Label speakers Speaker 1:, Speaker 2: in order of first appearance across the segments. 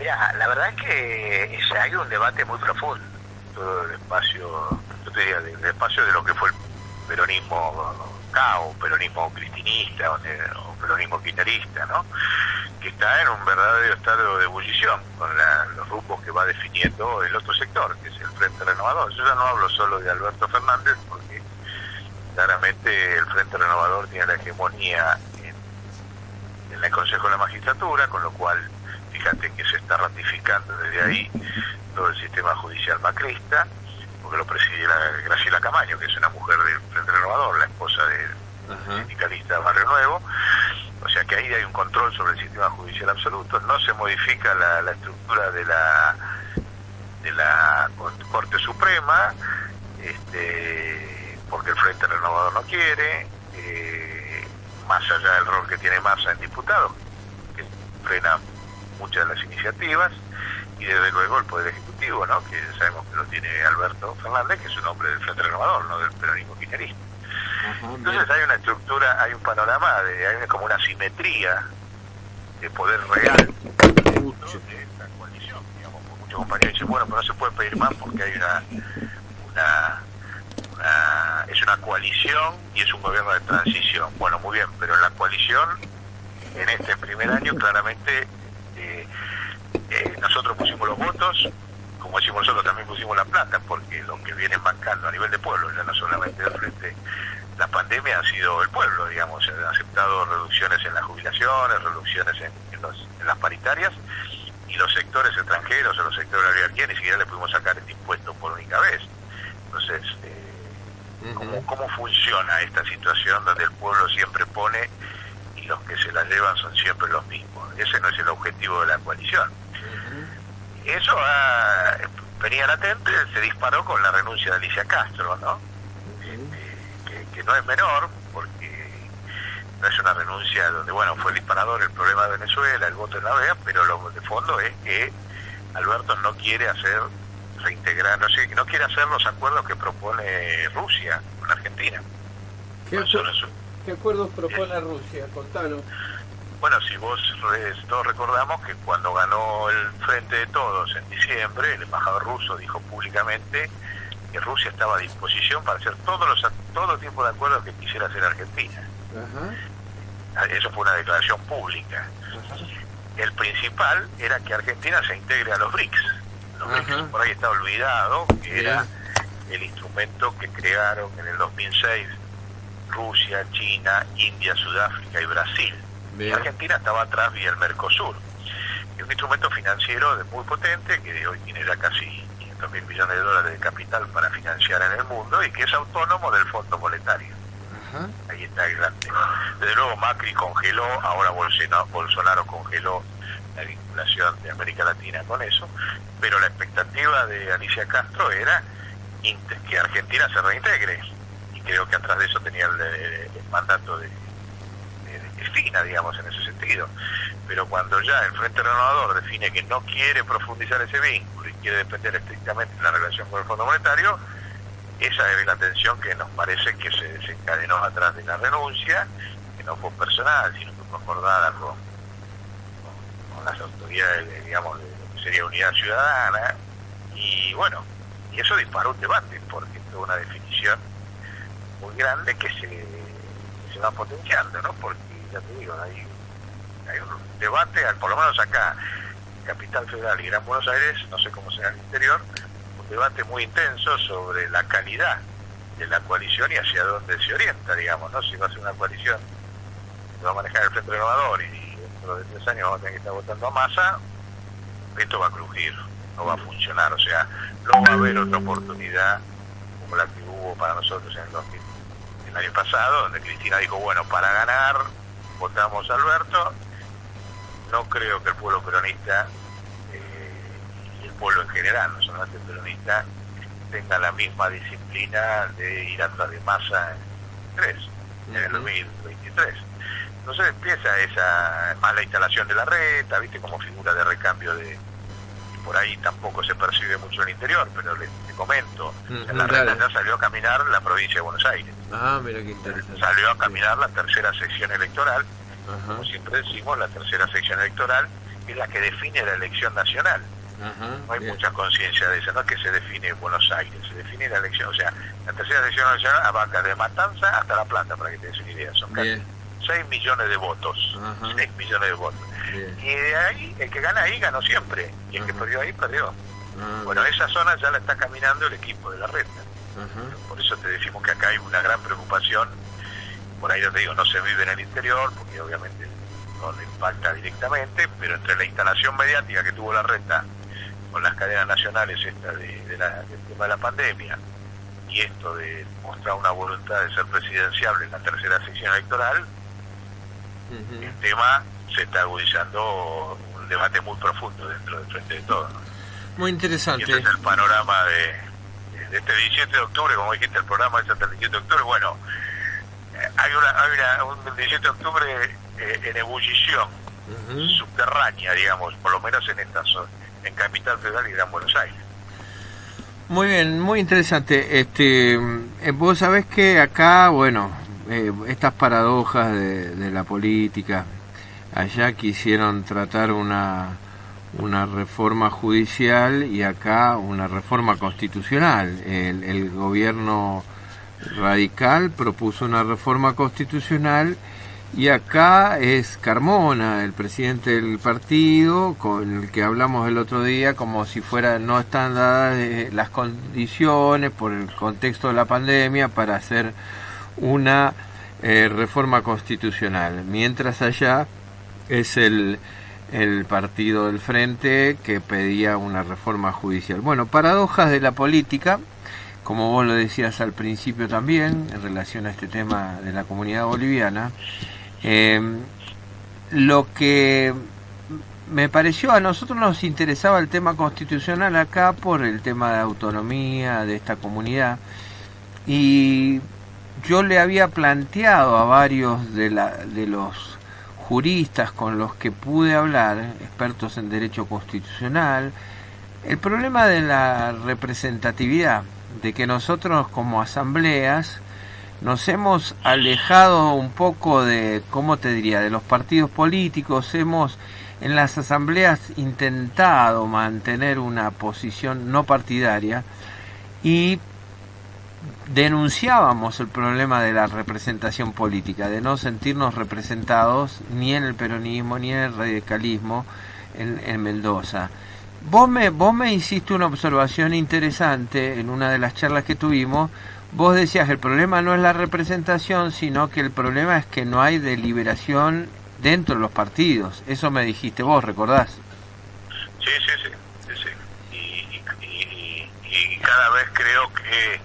Speaker 1: Mirá, la verdad es que hay un debate muy profundo, todo el espacio, yo te diría, el espacio de lo que fue el peronismo cao, peronismo cristinista o peronismo kirchnerista, ¿no? Que está en un verdadero estado de ebullición con los rumbos que va definiendo el otro sector, que es el Frente Renovador. Yo ya no hablo solo de Alberto Fernández, porque claramente el Frente Renovador tiene la hegemonía en el Consejo de la Magistratura, con lo cual fíjate que se está ratificando desde ahí todo el sistema judicial macrista, porque lo preside Graciela Camaño, que es una mujer del Frente Renovador, la esposa del sindicalista Barrio Nuevo. O sea que ahí hay un control sobre el sistema judicial absoluto. No se modifica la estructura de la Corte Suprema, porque el Frente Renovador no quiere, más allá del rol que tiene Massa en diputados, que frena muchas de las iniciativas, y desde luego el Poder Ejecutivo, ¿no? Que sabemos que lo tiene Alberto Fernández, que es un hombre del Frente Renovador, no del peronismo kirchnerista. Entonces hay una estructura, hay un panorama, hay como una simetría de poder real dentro de esta coalición. Digamos, muchos compañeros dicen, bueno, pero no se puede pedir más porque hay es una coalición y es un gobierno de transición. Bueno, muy bien, pero en la coalición, en este primer año, claramente nosotros pusimos los votos, como decimos nosotros, también pusimos la plata, porque lo que vienen bancando a nivel de pueblo, ya no solamente del Frente, la pandemia ha sido el pueblo, digamos, ha aceptado reducciones en las jubilaciones, reducciones en las paritarias, y los sectores extranjeros o los sectores de la oligarquía ni siquiera le pudimos sacar este impuesto por única vez. Entonces, ¿cómo funciona esta situación donde el pueblo siempre pone y los que se la llevan son siempre los mismos? Ese no es el objetivo de la coalición. Eso venía latente, se disparó con la renuncia de Alicia Castro, ¿no? Que no es menor, porque no es una renuncia donde, bueno, fue el disparador el problema de Venezuela, el voto en la OEA, pero lo de fondo es que Alberto no quiere reintegrar, no quiere hacer los acuerdos que propone Rusia con Argentina.
Speaker 2: ¿Qué acuerdos propone Rusia? Contanos.
Speaker 1: Bueno, si todos recordamos que cuando ganó el Frente de Todos en diciembre, el embajador ruso dijo públicamente que Rusia estaba a disposición para hacer todo tipo de acuerdos que quisiera hacer Argentina. Eso fue una declaración pública. El principal era que Argentina se integre a los BRICS. Los BRICS por ahí está olvidado, que era el instrumento que crearon en el 2006 Rusia, China, India, Sudáfrica y Brasil. Y Argentina estaba atrás vía el Mercosur. Es un instrumento financiero muy potente que hoy tiene ya casi 500.000 millones de dólares de capital para financiar en el mundo y que es autónomo del Fondo Monetario. Ahí está el grande. Desde luego Macri congeló, ahora Bolsonaro congeló la vinculación de América Latina con eso, pero la expectativa de Alicia Castro era que Argentina se reintegre, y creo que atrás de eso tenía el mandato de Cristina, digamos, en ese sentido. Pero cuando ya el Frente Renovador define que no quiere profundizar ese vínculo y quiere depender estrictamente de la relación con el Fondo Monetario, esa es la tensión que nos parece que se desencadenó atrás de la renuncia, que no fue personal, sino que fue acordada con las autoridades, digamos, de lo que sería Unidad Ciudadana, y bueno, y eso disparó un debate, porque es una definición muy grande que se va potenciando, ¿no? Porque, ya te digo, hay un debate, por lo menos acá, en Capital Federal y Gran Buenos Aires, no sé cómo será en el interior, un debate muy intenso sobre la calidad de la coalición y hacia dónde se orienta, digamos, ¿no? Si va a ser una coalición que va a manejar el Frente Renovador y dentro de 3 años vamos a tener que estar votando a Massa, esto va a crujir, no va a funcionar, o sea, no va a haber otra oportunidad como la que hubo para nosotros en el año pasado, donde Cristina dijo, bueno, para ganar votamos a Alberto. No creo que el pueblo peronista y el pueblo en general, no solamente el peronista, tenga la misma disciplina de ir atrás de Massa en el 2023. Entonces empieza más la instalación de la reta, viste, como figura de recambio y por ahí tampoco se percibe mucho en el interior, pero le comento, en la reta ya salió a caminar la provincia de Buenos Aires.
Speaker 2: Mira qué interesante.
Speaker 1: Salió a caminar la tercera sección electoral, como siempre decimos, la tercera sección electoral, es la que define la elección nacional. No hay mucha conciencia de eso, no es que se define Buenos Aires, se define la elección, o sea, la tercera elección nacional abarca de Matanza hasta La Plata, para que te des una idea, son casi 6 millones de votos, 6 millones de votos. Y de ahí, el que gana ahí ganó siempre, y el que perdió ahí perdió. Bueno, esa zona ya la está caminando el equipo de Larreta. Por eso te decimos que acá hay una gran preocupación. Por ahí yo te digo, no se vive en el interior, porque obviamente no le impacta directamente, pero entre la instalación mediática que tuvo Larreta con las cadenas nacionales del tema de la pandemia y esto de mostrar una voluntad de ser presidenciable en la tercera sección electoral, el tema se está agudizando, un debate muy profundo dentro del Frente de Todos, ¿no?
Speaker 2: Muy interesante.
Speaker 1: Y ese es el panorama de este 17 de octubre, como dijiste, el programa es hasta el 17 de octubre. Bueno, hay un 17 de octubre en ebullición subterránea, digamos, por lo menos en esta zona, en Capital Federal y Gran Buenos Aires.
Speaker 2: Muy bien, muy interesante. Vos sabés que acá, bueno, estas paradojas de la política, allá quisieron tratar una reforma judicial y acá una reforma constitucional. El gobierno radical propuso una reforma constitucional y acá es Carmona, el presidente del partido, con el que hablamos el otro día, como si no están dadas las condiciones por el contexto de la pandemia para hacer una reforma constitucional, mientras allá es el partido del Frente que pedía una reforma judicial. Bueno, paradojas de la política, como vos lo decías al principio también, en relación a este tema de la comunidad boliviana. Lo que me pareció, a nosotros nos interesaba el tema constitucional acá por el tema de autonomía de esta comunidad, y yo le había planteado a varios de los juristas con los que pude hablar, expertos en derecho constitucional, el problema de la representatividad, de que nosotros como asambleas nos hemos alejado un poco de, ¿cómo te diría?, de los partidos políticos. Hemos en las asambleas intentado mantener una posición no partidaria y denunciábamos el problema de la representación política, de no sentirnos representados ni en el peronismo ni en el radicalismo en Mendoza. Vos me hiciste una observación interesante en una de las charlas que tuvimos. Vos decías que el problema no es la representación, sino que el problema es que no hay deliberación dentro de los partidos. Eso me dijiste vos, ¿recordás?
Speaker 1: Sí. Y cada vez creo que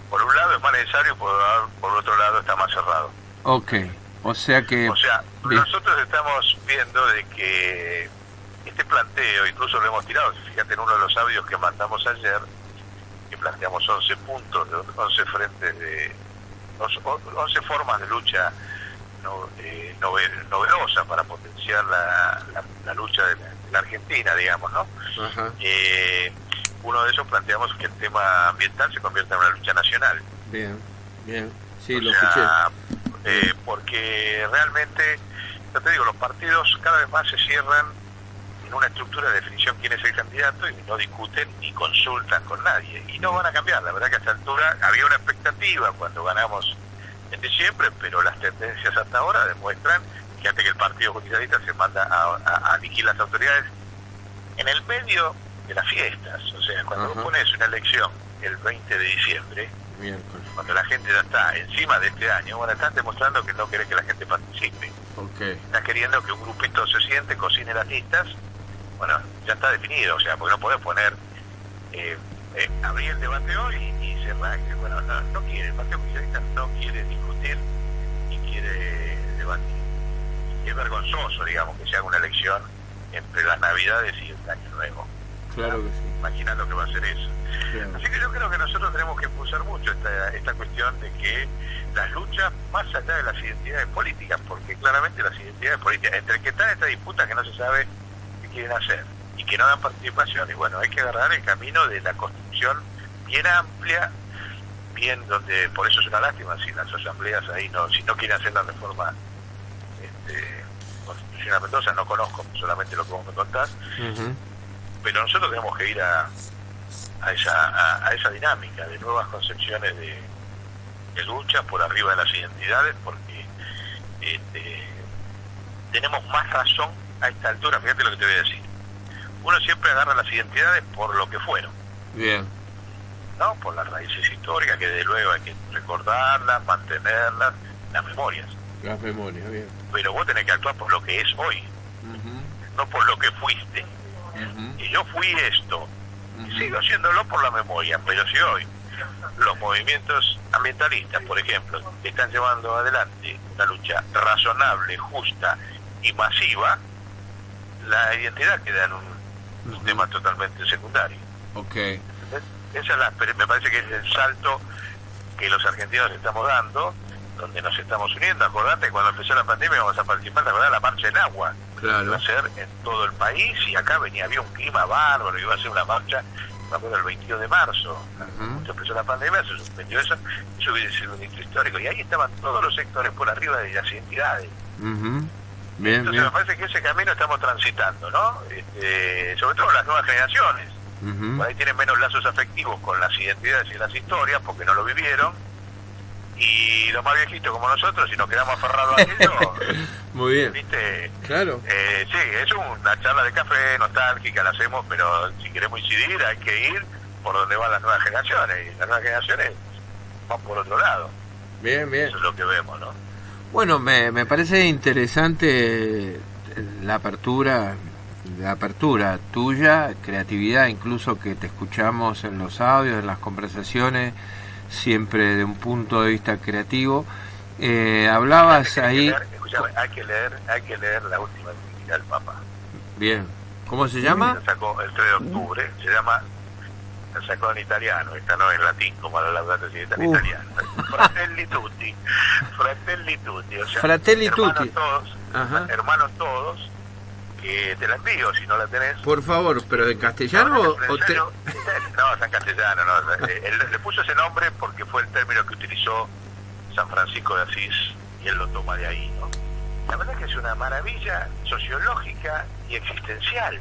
Speaker 1: por un lado es más necesario, por otro lado está más cerrado.
Speaker 2: Ok, o sea que...
Speaker 1: nosotros estamos viendo de que este planteo, incluso lo hemos tirado, fíjate en uno de los audios que mandamos ayer, que planteamos 11 puntos, 11 frentes de 11 formas de lucha novedosa para potenciar la lucha de la Argentina, digamos, ¿no? Uno de esos planteamos que el tema ambiental se convierta en una lucha nacional.
Speaker 2: Bien, sí, lo escuché.
Speaker 1: Porque realmente, yo te digo, los partidos cada vez más se cierran en una estructura de definición quién es el candidato y no discuten ni consultan con nadie, y no van a cambiar. La verdad que a esta altura había una expectativa cuando ganamos en diciembre, pero las tendencias hasta ahora demuestran que antes que el partido justicialista se manda a aniquilar las autoridades en el medio de las fiestas. O sea, cuando vos pones una elección el 20 de diciembre, cuando la gente ya está encima de este año, bueno, están demostrando que no quieren que la gente participe. Estás queriendo que un grupito se siente, cocine las listas. Bueno, ya está definido, o sea, porque no podés poner abrir el debate hoy y cerrar. Bueno, no quiere, el Partido Oficialista no quiere discutir ni quiere debatir. Y es vergonzoso, digamos, que se haga una elección entre las Navidades y el Año Nuevo.
Speaker 2: Claro que sí.
Speaker 1: Imaginando que va a ser eso. Claro. Así que yo creo que nosotros tenemos que impulsar mucho esta cuestión de que las luchas, más allá de las identidades políticas, porque claramente las identidades políticas, entre el que están en esta disputa que no se sabe qué quieren hacer y que no dan participación, y bueno, hay que agarrar el camino de la construcción bien amplia, bien donde, por eso es una lástima si las asambleas ahí si no quieren hacer la reforma Cristina Mendoza no conozco, solamente lo que vos me contás, pero nosotros tenemos que ir a esa dinámica de nuevas concepciones de lucha por arriba de las identidades, porque tenemos más razón a esta altura. Fíjate lo que te voy a decir. Uno siempre agarra las identidades por lo que fueron.
Speaker 2: Bien.
Speaker 1: ¿No? Por las raíces históricas, que desde luego hay que recordarlas, mantenerlas, las memorias.
Speaker 2: Las memorias, bien.
Speaker 1: Pero vos tenés que actuar por lo que es hoy, no por lo que fuiste. Y yo fui esto, y sigo haciéndolo por la memoria, pero si hoy los movimientos ambientalistas, por ejemplo, están llevando adelante una lucha razonable, justa y masiva, la identidad queda en un tema totalmente secundario.
Speaker 2: Okay.
Speaker 1: Esa es me parece que es el salto que los argentinos estamos dando, donde nos estamos uniendo. Acordate, cuando empezó la pandemia vamos a participar, la verdad, la marcha en agua.
Speaker 2: Claro.
Speaker 1: Iba a ser en todo el país, y acá había un clima bárbaro, iba a ser una marcha, me acuerdo, el 22 de marzo. Cuando empezó la pandemia, se suspendió eso hubiera sido un hito histórico, y ahí estaban todos los sectores por arriba de las identidades.
Speaker 2: Bien,
Speaker 1: entonces
Speaker 2: bien.
Speaker 1: me parece que ese camino estamos transitando, ¿no? Sobre todo las nuevas generaciones. Por ahí tienen menos lazos afectivos con las identidades y las historias porque no lo vivieron, y los más viejitos como nosotros, si nos quedamos aferrados a aquello,
Speaker 2: muy bien,
Speaker 1: ¿viste?
Speaker 2: Claro.
Speaker 1: Sí, es una charla de café nostálgica, la hacemos, pero si queremos incidir hay que ir por donde van las nuevas generaciones, y las nuevas generaciones van por otro lado.
Speaker 2: Bien, bien.
Speaker 1: Eso es lo que vemos, ¿no?
Speaker 2: Bueno, me parece interesante la apertura tuya, creatividad, incluso que te escuchamos en los audios, en las conversaciones, siempre de un punto de vista creativo. Hablabas ahí...
Speaker 1: Hay que leer la última crítica del Papa.
Speaker 2: Bien. ¿Cómo se llama?
Speaker 1: La sacó el 3 de octubre, la sacó en italiano, esta no en latín, como la Laudato Si, está en italiano. Fratelli tutti, o sea,
Speaker 2: Fratelli tutti.
Speaker 1: Todos, hermanos todos, que te la envío si no la tenés.
Speaker 2: Por favor, pero en castellano
Speaker 1: no,
Speaker 2: o te...
Speaker 1: No, está en castellano, no. Le puso ese nombre porque fue el término que utilizó San Francisco de Asís, y él lo toma de ahí, ¿no? La verdad es que es una maravilla sociológica y existencial.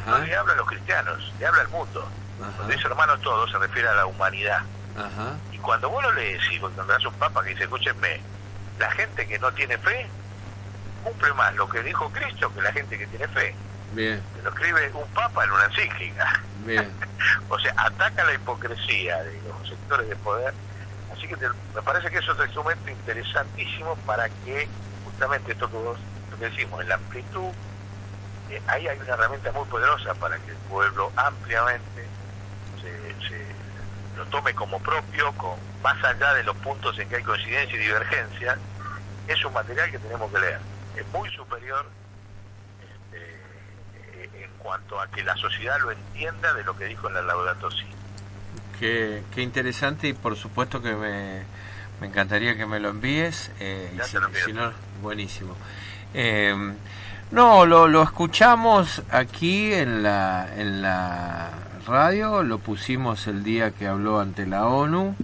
Speaker 1: No le habla a los cristianos, le habla al mundo. Cuando dice hermanos todos, se refiere a la humanidad. Y cuando vos lo lees y cuando das un papa que dice, escúchenme, la gente que no tiene fe cumple más lo que dijo Cristo que la gente que tiene fe.
Speaker 2: Bien.
Speaker 1: Lo escribe un papa en una encíclica.
Speaker 2: Bien.
Speaker 1: O sea, ataca la hipocresía de los sectores de poder. Así que me parece que es otro instrumento interesantísimo para que justamente esto que decimos, en la amplitud, ahí hay una herramienta muy poderosa para que el pueblo ampliamente lo tome como propio, más allá de los puntos en que hay coincidencia y divergencia. Es un material que tenemos que leer. Es muy superior en cuanto a que la sociedad lo entienda de lo que dijo en la Laudato Si.
Speaker 2: Qué interesante, y por supuesto que me encantaría que me lo envíes. Si no, buenísimo. No, lo escuchamos aquí en la radio, lo pusimos el día que habló ante la ONU,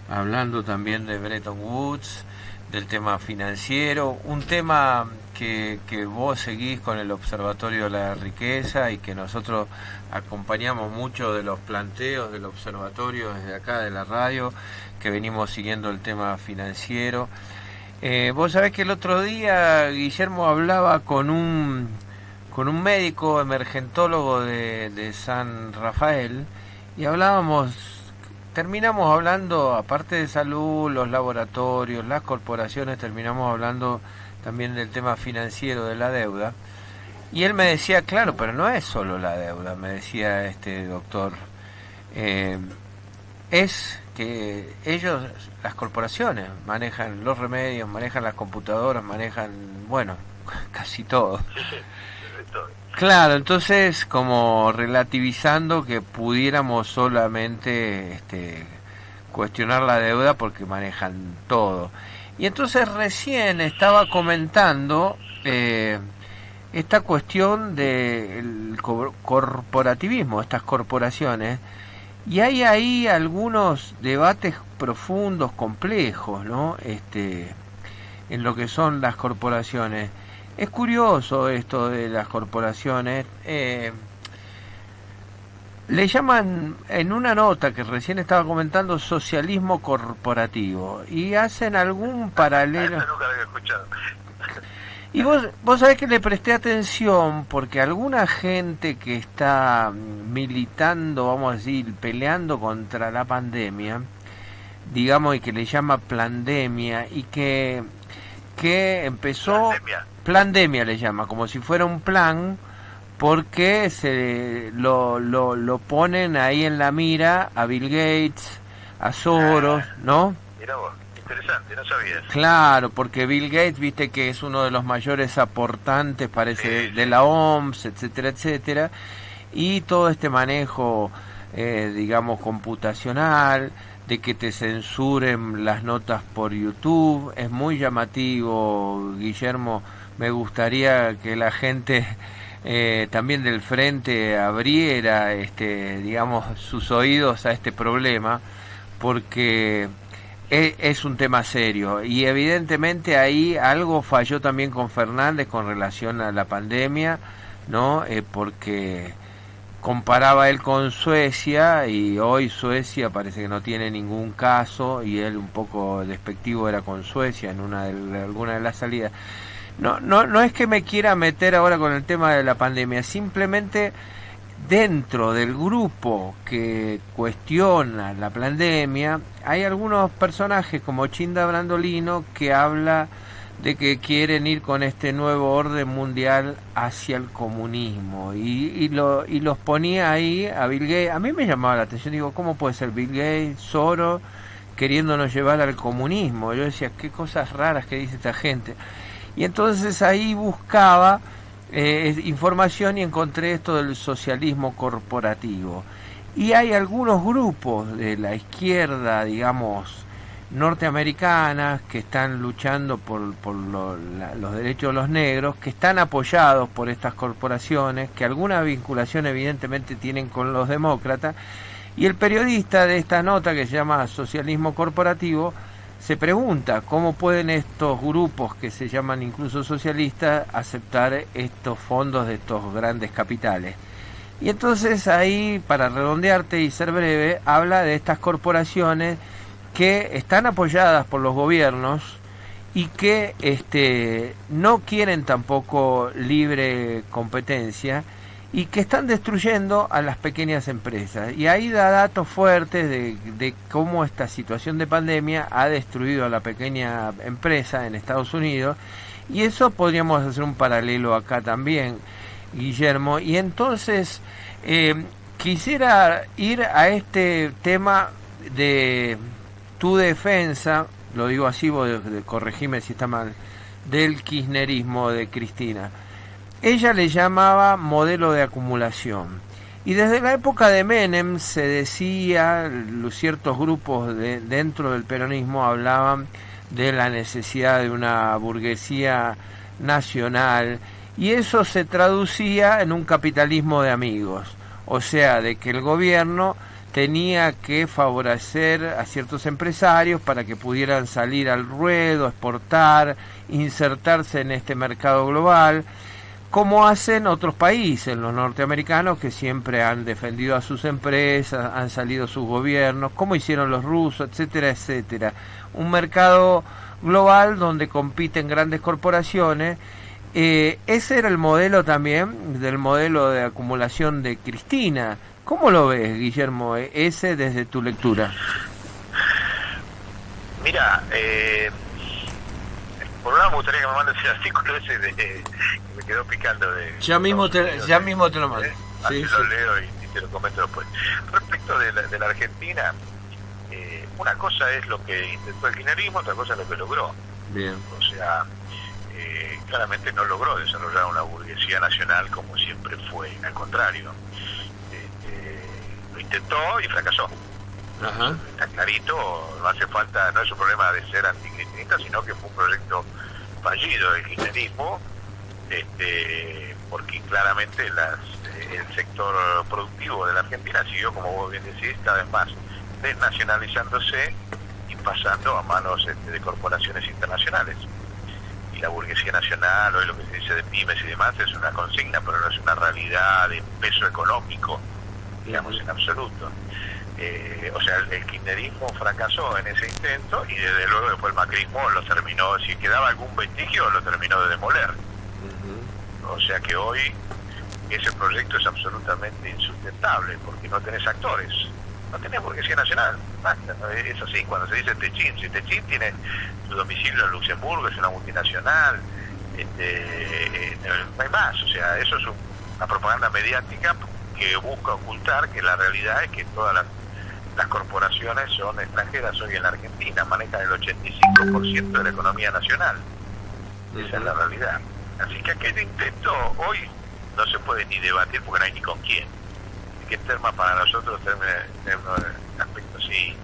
Speaker 2: hablando también de Bretton Woods, del tema financiero, un tema que vos seguís con el Observatorio de la Riqueza y que nosotros acompañamos mucho de los planteos del observatorio desde acá de la radio, que venimos siguiendo el tema financiero. Vos sabés que el otro día Guillermo hablaba con un médico emergentólogo de San Rafael, y terminamos hablando, aparte de salud, los laboratorios, las corporaciones, terminamos hablando también del tema financiero, de la deuda. Y él me decía, claro, pero no es solo la deuda, me decía este doctor, es que ellos, las corporaciones, manejan los remedios, manejan las computadoras, manejan, bueno, casi todo. Claro, entonces como relativizando que pudiéramos solamente cuestionar la deuda porque manejan todo. Y entonces recién estaba comentando esta cuestión del corporativismo, estas corporaciones, y hay ahí algunos debates profundos, complejos, ¿no? En lo que son las corporaciones. Es curioso esto de las corporaciones. Le llaman, en una nota que recién estaba comentando, socialismo corporativo, y hacen algún paralelo.
Speaker 1: Nunca lo había escuchado.
Speaker 2: Y vos sabés que le presté atención porque alguna gente que está militando, vamos a decir, peleando contra la pandemia, digamos, y que le llama plandemia, y que empezó... Plandemia le llama, como si fuera un plan, porque se lo ponen ahí en la mira a Bill Gates, a Soros, ¿no?
Speaker 1: Mirá vos, interesante, no sabías.
Speaker 2: Claro, porque Bill Gates, viste que es uno de los mayores aportantes, parece, de la OMS, etcétera, etcétera, y todo este manejo, digamos, computacional, de que te censuren las notas por YouTube, es muy llamativo, Guillermo. Me gustaría que la gente también del frente abriera, digamos, sus oídos a este problema, porque es un tema serio, y evidentemente ahí algo falló también con Fernández con relación a la pandemia, ¿no? Porque comparaba él con Suecia, y hoy Suecia parece que no tiene ningún caso, y él un poco despectivo era con Suecia en alguna de las salidas. No es que me quiera meter ahora con el tema de la pandemia, simplemente dentro del grupo que cuestiona la pandemia hay algunos personajes como Chinda Brandolino que habla de que quieren ir con este nuevo orden mundial hacia el comunismo, y los ponía ahí a Bill Gates. A mí me llamaba la atención, digo, ¿cómo puede ser Bill Gates, Soros, queriéndonos llevar al comunismo? Yo decía, qué cosas raras que dice esta gente. Y entonces ahí buscaba información y encontré esto del socialismo corporativo. Y hay algunos grupos de la izquierda, digamos, norteamericanas, que están luchando por los derechos de los negros, que están apoyados por estas corporaciones, que alguna vinculación evidentemente tienen con los demócratas. Y el periodista de esta nota, que se llama Socialismo Corporativo, se pregunta cómo pueden estos grupos que se llaman incluso socialistas aceptar estos fondos de estos grandes capitales. Y entonces ahí, para redondearte y ser breve, habla de estas corporaciones que están apoyadas por los gobiernos y que no quieren tampoco libre competencia, y que están destruyendo a las pequeñas empresas. Y ahí da datos fuertes de cómo esta situación de pandemia ha destruido a la pequeña empresa en Estados Unidos, y eso podríamos hacer un paralelo acá también, Guillermo. Y entonces quisiera ir a este tema de tu defensa, lo digo así, vos corregime si está mal, del kirchnerismo de Cristina. Ella le llamaba modelo de acumulación. Y desde la época de Menem se decía, ciertos grupos dentro del peronismo hablaban de la necesidad de una burguesía nacional, y eso se traducía en un capitalismo de amigos. O sea, de que el gobierno tenía que favorecer a ciertos empresarios para que pudieran salir al ruedo, exportar, insertarse en este mercado global, como hacen otros países, los norteamericanos, que siempre han defendido a sus empresas, han salido sus gobiernos, como hicieron los rusos, etcétera, etcétera. Un mercado global donde compiten grandes corporaciones. Ese era el modelo también, del modelo de acumulación de Cristina. ¿Cómo lo ves, Guillermo, ese desde tu lectura?
Speaker 1: Mira, por un lado me gustaría que me mandes el artículo ese que me quedó picando de...
Speaker 2: Ya mismo te lo mando.
Speaker 1: Así lo leo y te lo comento después. Respecto de la Argentina, una cosa es lo que intentó el kirchnerismo, otra cosa es lo que logró.
Speaker 2: Bien.
Speaker 1: O sea, claramente no logró desarrollar una burguesía nacional como siempre fue, al contrario. Lo intentó y fracasó.
Speaker 2: Ajá.
Speaker 1: Está clarito, no hace falta, no es un problema de ser antikirchnerista, sino que fue un proyecto fallido del kirchnerismo, porque claramente el sector productivo de la Argentina siguió, como vos bien decís, cada vez más desnacionalizándose y pasando a manos de corporaciones internacionales. la burguesía nacional, hoy lo que se dice de pymes y demás, es una consigna, pero no es una realidad de peso económico, digamos, en absoluto. O sea, el kirchnerismo fracasó en ese intento y desde luego después el macrismo lo terminó, si quedaba algún vestigio, lo terminó de demoler. O sea que hoy ese proyecto es absolutamente insustentable porque no tenés actores, no tenés burguesía nacional, basta, ¿no? Es así, cuando se dice Techin, si Techin tiene su domicilio en Luxemburgo, es una multinacional, no hay más, o sea, eso es una propaganda mediática que busca ocultar que la realidad es que todas las corporaciones son extranjeras hoy en la Argentina, manejan el 85% de la economía nacional. Esa es la realidad. Así que aquel intento hoy no se puede ni debatir porque no hay ni con quién. Que el tema para nosotros tiene un aspecto así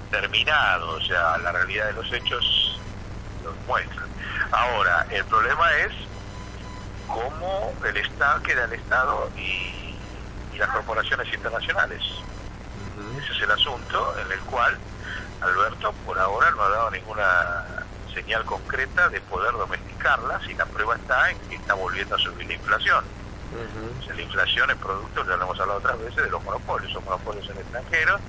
Speaker 1: terminado, o sea, la realidad de los hechos los muestran. Ahora, el problema es cómo el Estado queda el Estado y las corporaciones internacionales. Ese es el asunto en el cual Alberto por ahora no ha dado ninguna señal concreta de poder domesticarlas y la prueba está en que está volviendo a subir la inflación. O sea, la inflación es producto, ya lo hemos hablado otras veces, de los monopolios, son monopolios en extranjeros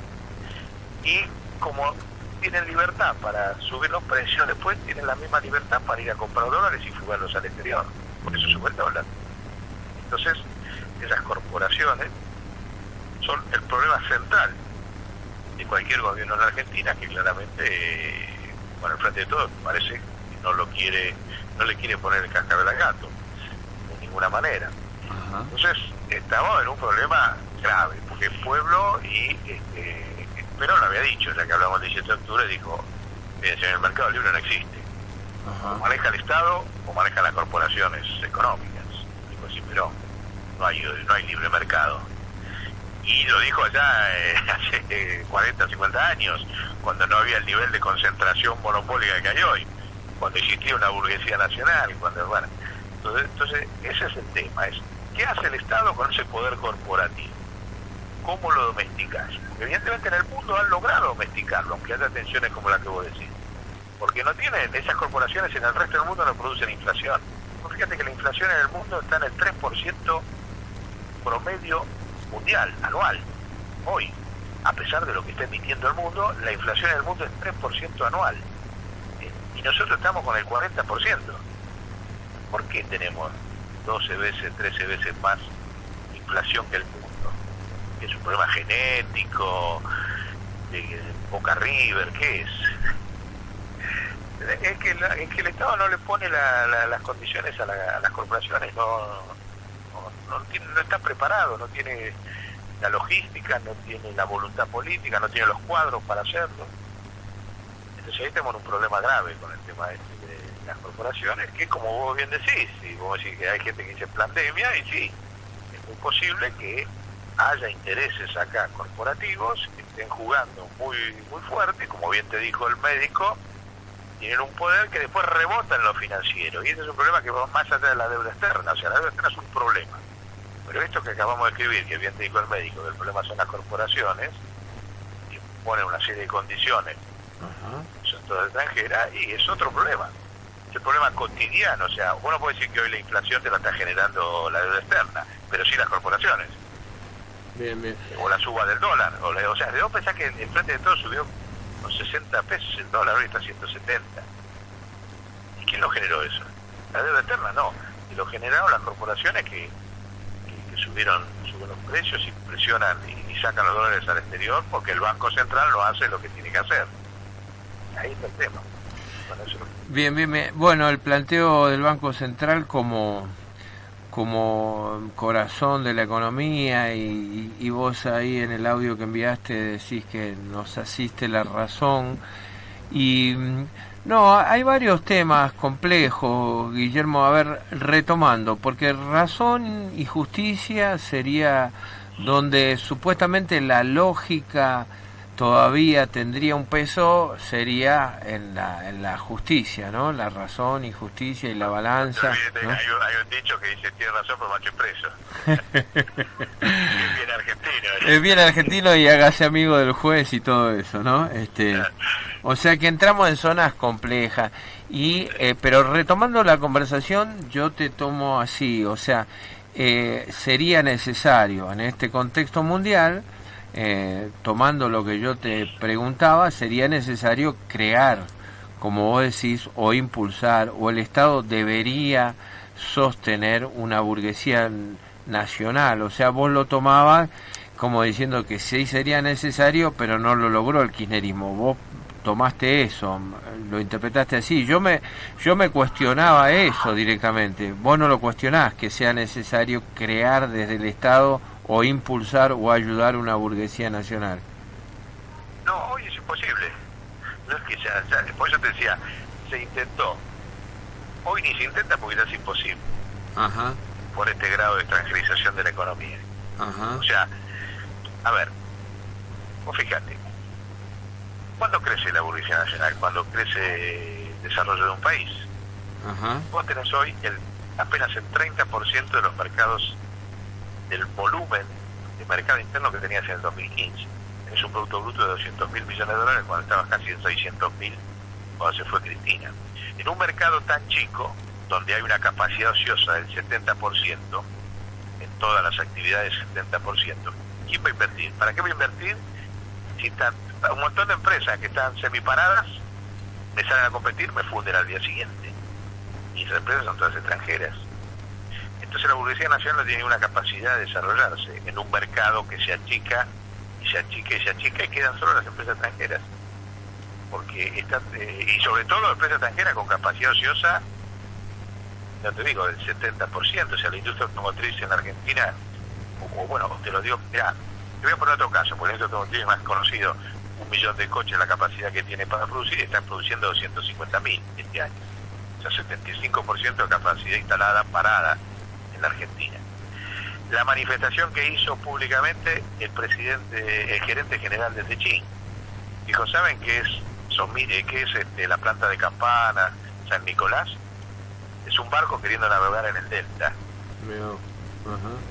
Speaker 1: y como tienen libertad para subir los precios, después tienen la misma libertad para ir a comprar dólares y fugarlos al exterior, por eso sube el dólar. Entonces, esas corporaciones son el problema central de cualquier gobierno en la Argentina, que claramente, bueno, el Frente de Todos parece que no le quiere poner el cascabel al gato, de ninguna manera. Entonces, estamos en un problema grave, porque el pueblo Perón lo había dicho, ya que hablamos del 17 de octubre, dijo, fíjense, en el mercado libre no existe. O maneja el Estado o maneja las corporaciones económicas. Dijo así Perón, no hay libre mercado. Y lo dijo allá hace 40, 50 años, cuando no había el nivel de concentración monopólica que hay hoy, cuando existía una burguesía nacional, bueno, entonces ese es el tema, es ¿qué hace el Estado con ese poder corporativo? ¿Cómo lo domesticas? Porque evidentemente en el mundo han logrado domesticarlo, aunque haya tensiones como la que vos decís, porque no tienen, esas corporaciones en el resto del mundo no producen inflación. Fíjate que la inflación en el mundo está en el 3% promedio mundial, anual. Hoy, a pesar de lo que está emitiendo el mundo, la inflación en el mundo es 3% anual. Y nosotros estamos con el 40%. ¿Por qué tenemos 12 veces, 13 veces más inflación que el mundo? ¿Es un problema genético? ¿De Boca River? ¿Qué es? Es que el Estado no le pone las condiciones a las corporaciones, no está preparado, no tiene la logística, no tiene la voluntad política, no tiene los cuadros para hacerlo. Entonces ahí tenemos un problema grave con el tema de las corporaciones, que como vos bien decís, y vos decís que hay gente que dice pandemia, y sí, es muy posible que haya intereses acá corporativos que estén jugando muy muy fuerte, como bien te dijo el médico, tienen un poder que después rebota en lo financiero, y ese es un problema que va más allá de la deuda externa, o sea, la deuda externa es un problema, pero esto que acabamos de escribir, que bien te dijo el médico, que el problema son las corporaciones, que ponen una serie de condiciones, son todas extranjeras, y es otro problema, es el problema cotidiano, o sea, vos no podés decir que hoy la inflación te la está generando la deuda externa, pero sí las corporaciones.
Speaker 2: Bien.
Speaker 1: O la suba del dólar, o sea, debo pensar que el Frente de Todos subió con 60 pesos el dólar, ahorita 170. ¿Y quién lo generó eso? La deuda externa no, y lo generaron las corporaciones que suben los precios y presionan y sacan los dólares al exterior porque el Banco Central no hace lo que tiene que hacer. Ahí está el tema. Bueno, eso...
Speaker 2: Bien. Bueno, el planteo del Banco Central como corazón de la economía y vos ahí en el audio que enviaste decís que nos asiste la razón y no, hay varios temas complejos, Guillermo, a ver, retomando, porque razón y justicia sería donde supuestamente la lógica todavía tendría un peso, sería en la justicia, ¿no? La razón y justicia y la balanza, ¿no?
Speaker 1: Hay un dicho que dice, tiene razón pero macho preso. Es bien argentino.
Speaker 2: Es bien argentino y hágase amigo del juez y todo eso, ¿no? O sea que entramos en zonas complejas. Pero retomando la conversación, yo te tomo así, o sea, sería necesario en este contexto mundial, tomando lo que yo te preguntaba, sería necesario crear, como vos decís, o impulsar, o el Estado debería sostener una burguesía nacional. O sea, vos lo tomabas como diciendo que sí sería necesario, pero no lo logró el kirchnerismo. Vos tomaste eso, lo interpretaste así. Yo me cuestionaba eso directamente. Vos no lo cuestionás, que sea necesario crear desde el Estado o impulsar o ayudar una burguesía nacional.
Speaker 1: No, hoy es imposible. No es que ya, por eso te decía, se intentó. Hoy ni se intenta porque ya es imposible.
Speaker 2: Ajá.
Speaker 1: Por este grado de extranjerización de la economía.
Speaker 2: Ajá.
Speaker 1: O sea, a ver, vos fíjate, ¿cuándo crece la burguesía nacional? Cuando crece el desarrollo de un país.
Speaker 2: Ajá.
Speaker 1: Vos tenés hoy apenas el 30% de los mercados, del volumen de mercado interno que tenías en el 2015. Es un Producto Bruto de $200.000 millones cuando estabas casi en 600.000 cuando se fue Cristina. En un mercado tan chico, donde hay una capacidad ociosa del 70%, en todas las actividades 70%, ¿quién va a invertir? ¿Para qué va a invertir? Si están un montón de empresas que están semiparadas, me salen a competir, me funden al día siguiente. Y esas empresas son todas extranjeras. Entonces la burguesía nacional no tiene una capacidad de desarrollarse en un mercado que se achica y se achica y se achica y quedan solo las empresas extranjeras. Porque están, y sobre todo empresas extranjeras con capacidad ociosa, no te digo, del 70%, o sea, la industria automotriz en Argentina, o bueno, te lo digo, mirá, te voy a poner otro caso, porque la industria automotriz es más conocido, 1 millón de coches la capacidad que tiene para producir, y están produciendo 250.000 este año. O sea, 75% de capacidad instalada, parada en la Argentina. La manifestación que hizo públicamente el gerente general de Techín, dijo, ¿saben qué es la planta de Campana, San Nicolás? Es un barco queriendo navegar en el delta.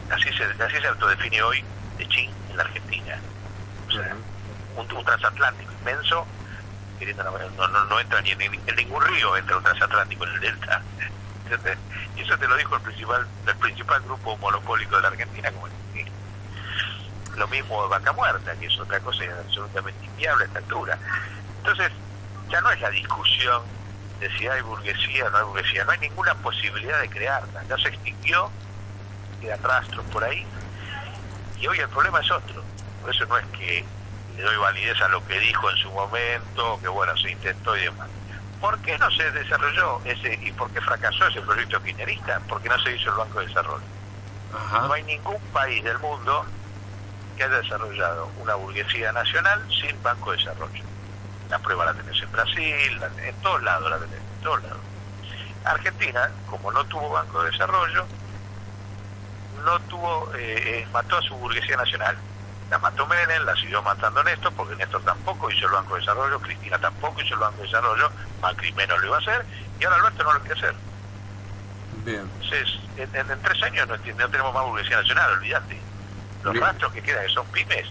Speaker 1: Así se autodefine hoy Techín en la Argentina. O sea, un transatlántico inmenso queriendo navegar. No entra ni en ningún río, entra un transatlántico en el delta. ¿Entendés? Y eso te lo dijo el principal grupo monopólico de la Argentina, como el Techín. Lo mismo Vaca Muerta, que es otra cosa absolutamente inviable a esta altura. Entonces, ya no es la discusión de si hay burguesía o no hay burguesía, no hay ninguna posibilidad de crearla, ya se extinguió, quedan rastros por ahí, y hoy el problema es otro. Por eso no es que le doy validez a lo que dijo en su momento, que bueno, se intentó y demás. ¿Por qué no se desarrolló y por qué fracasó ese proyecto kirchnerista? Porque no se hizo el Banco de Desarrollo. Ajá. No hay ningún país del mundo que haya desarrollado una burguesía nacional sin Banco de Desarrollo. La prueba la tenés en Brasil, en todos lados la tenés, en todos lados. Argentina, como no tuvo Banco de Desarrollo, mató a su burguesía nacional. La mató Menem, la siguió matando Néstor, porque Néstor tampoco hizo el Banco de Desarrollo, Cristina tampoco hizo el Banco de Desarrollo, Macri menos lo iba a hacer, y ahora Alberto no lo quiere hacer.
Speaker 2: Bien.
Speaker 1: Entonces, en 3 años no tenemos más burguesía nacional, olvídate. Los rastros que quedan, que son pymes,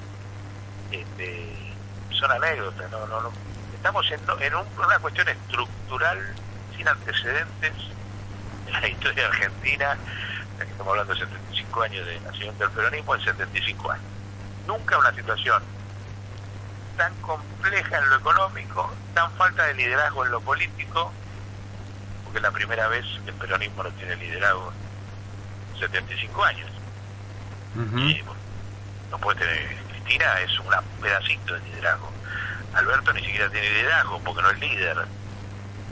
Speaker 1: son anécdotas, no. Estamos en una cuestión estructural sin antecedentes en la historia argentina, ya que estamos hablando de 75 años de nacimiento del peronismo, en 75 años. Nunca una situación tan compleja en lo económico, tan falta de liderazgo en lo político, porque es la primera vez que el peronismo no tiene liderazgo en 75 años.
Speaker 2: Uh-huh.
Speaker 1: Y, bueno, no puede tener, Cristina es un pedacito de liderazgo. Alberto ni siquiera tiene liderazgo porque no es líder.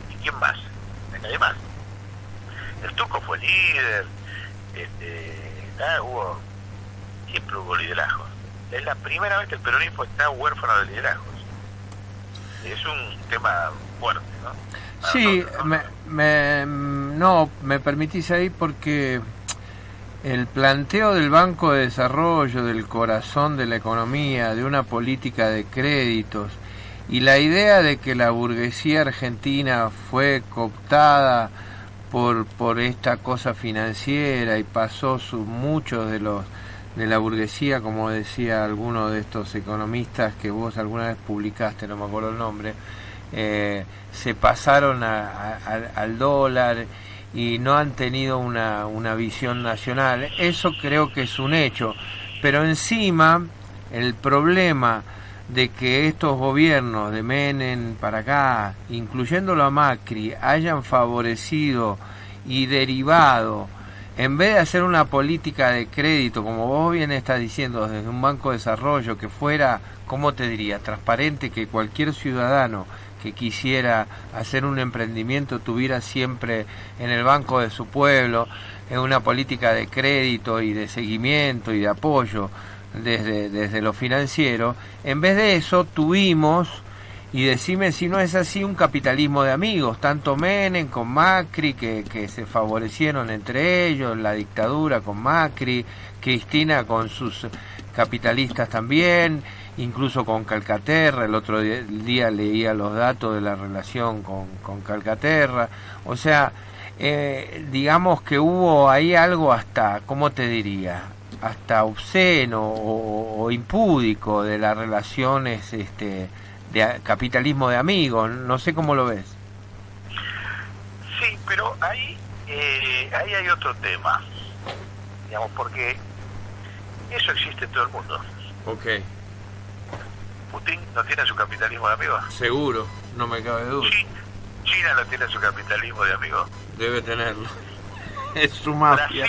Speaker 1: ¿Y quién más? No hay nadie más. El Turco fue líder, siempre hubo liderazgo. Es la primera vez que el peronismo está huérfano de liderazgos. Es un tema fuerte, ¿no?
Speaker 2: Sí, me permitís ahí porque el planteo del Banco de Desarrollo, del corazón de la economía, de una política de créditos, y la idea de que la burguesía argentina fue cooptada por esta cosa financiera y pasó muchos de la burguesía, como decía alguno de estos economistas que vos alguna vez publicaste, no me acuerdo el nombre, se pasaron al dólar y no han tenido una visión nacional. Eso creo que es un hecho, pero encima el problema de que estos gobiernos de Menem para acá, incluyéndolo a Macri, hayan favorecido y derivado, en vez de hacer una política de crédito, como vos bien estás diciendo, desde un banco de desarrollo que fuera, ¿cómo te diría?, transparente, que cualquier ciudadano que quisiera hacer un emprendimiento tuviera siempre en el banco de su pueblo, en una política de crédito y de seguimiento y de apoyo desde lo financiero. En vez de eso tuvimos, y decime si no es así, un capitalismo de amigos, tanto Menem con Macri, que se favorecieron entre ellos, la dictadura con Macri, Cristina con sus capitalistas también, incluso con Calcaterra. El otro día leía los datos de la relación con Calcaterra. O sea, digamos que hubo ahí algo hasta, ¿cómo te diría?, hasta obsceno o impúdico de las relaciones de capitalismo de amigos. No sé cómo lo ves.
Speaker 1: Sí, pero ahí hay otro tema, digamos, porque eso existe en todo el mundo.
Speaker 2: Ok.
Speaker 1: Putin no tiene su capitalismo de amigos.
Speaker 2: Seguro, no me cabe duda.
Speaker 1: China no tiene su capitalismo de amigos.
Speaker 2: Debe tenerlo. Es su mafia.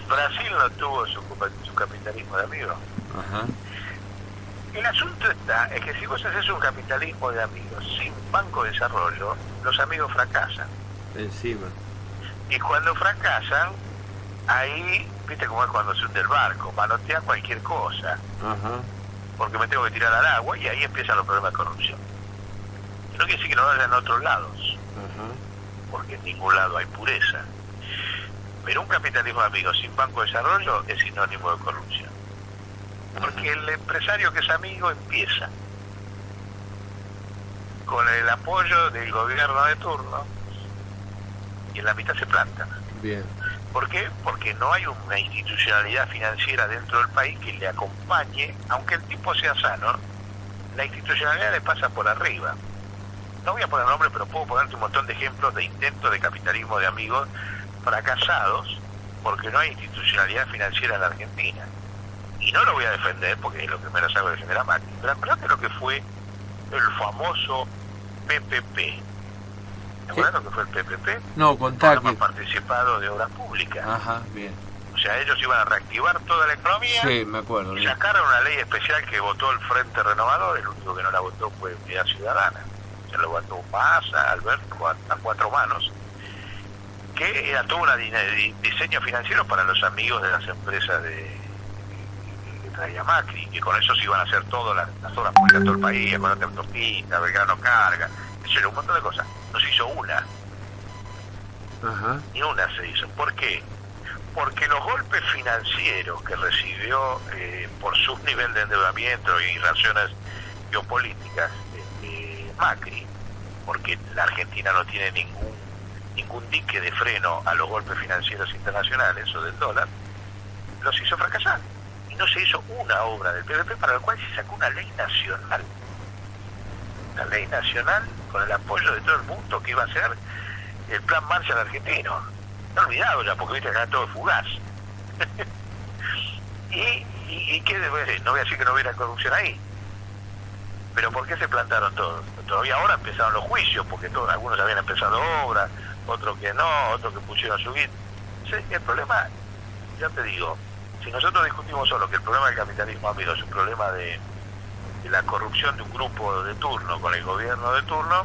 Speaker 1: Brasil no tuvo su capitalismo de amigos.
Speaker 2: Ajá.
Speaker 1: El asunto es que si vos haces un capitalismo de amigos sin banco de desarrollo, los amigos fracasan.
Speaker 2: Encima.
Speaker 1: Y cuando fracasan, ahí, viste cómo es cuando se hunde el barco, manotea cualquier cosa.
Speaker 2: Ajá.
Speaker 1: Porque me tengo que tirar al agua y ahí empiezan los problemas de corrupción. No quiere decir que no vayan en otros lados, porque en ningún lado hay pureza. Pero un capitalismo de amigos sin banco de desarrollo es sinónimo de corrupción. Porque el empresario que es amigo empieza con el apoyo del gobierno de turno y en la mitad se planta.
Speaker 2: Bien.
Speaker 1: ¿Por qué? Porque no hay una institucionalidad financiera dentro del país que le acompañe, aunque el tipo sea sano, la institucionalidad le pasa por arriba. No voy a poner nombre, pero puedo ponerte un montón de ejemplos de intentos de capitalismo de amigos fracasados porque no hay institucionalidad financiera en la Argentina. Y no lo voy a defender porque lo primero es algo de defender a Macri, pero acuérdate lo que fue el famoso PPP. ¿Te acuerdas lo que fue el PPP?
Speaker 2: No, contacto.
Speaker 1: Programa participado de obras públicas.
Speaker 2: Ajá, bien.
Speaker 1: O sea, ellos iban a reactivar toda la economía.
Speaker 2: Sí, me acuerdo.
Speaker 1: Y sacaron una ley especial que votó el Frente Renovador. El único que no la votó fue Unidad Ciudadana. Se lo votó Massa, Alberto, a cuatro manos. Que era todo un diseño financiero para los amigos de las empresas que traía Macri, que con eso se iban a hacer todas las obras públicas de todo el país, acuérdate, autopista, Belgrano Carga, eso era un montón de cosas. No se hizo una.
Speaker 2: Ajá.
Speaker 1: Ni una se hizo. ¿Por qué? Porque los golpes financieros que recibió por su nivel de endeudamiento y razones geopolíticas Macri, porque la Argentina no tiene ningún dique de freno a los golpes financieros internacionales o del dólar, los hizo fracasar. Y no se hizo una obra del PPP para la cual se sacó una ley nacional. Una ley nacional con el apoyo de todo el mundo que iba a ser el Plan Marshall argentino. Está olvidado ya, porque viste que acá todo es fugaz. y qué debe decir, no voy a decir que no hubiera corrupción ahí. Pero ¿por qué se plantaron todos? Todavía ahora empezaron los juicios, porque algunos habían empezado obras, otros que no, otros que pusieron a subir. Sí, el problema, ya te digo, si nosotros discutimos solo que el problema del capitalismo amigo es un problema de la corrupción de un grupo de turno con el gobierno de turno,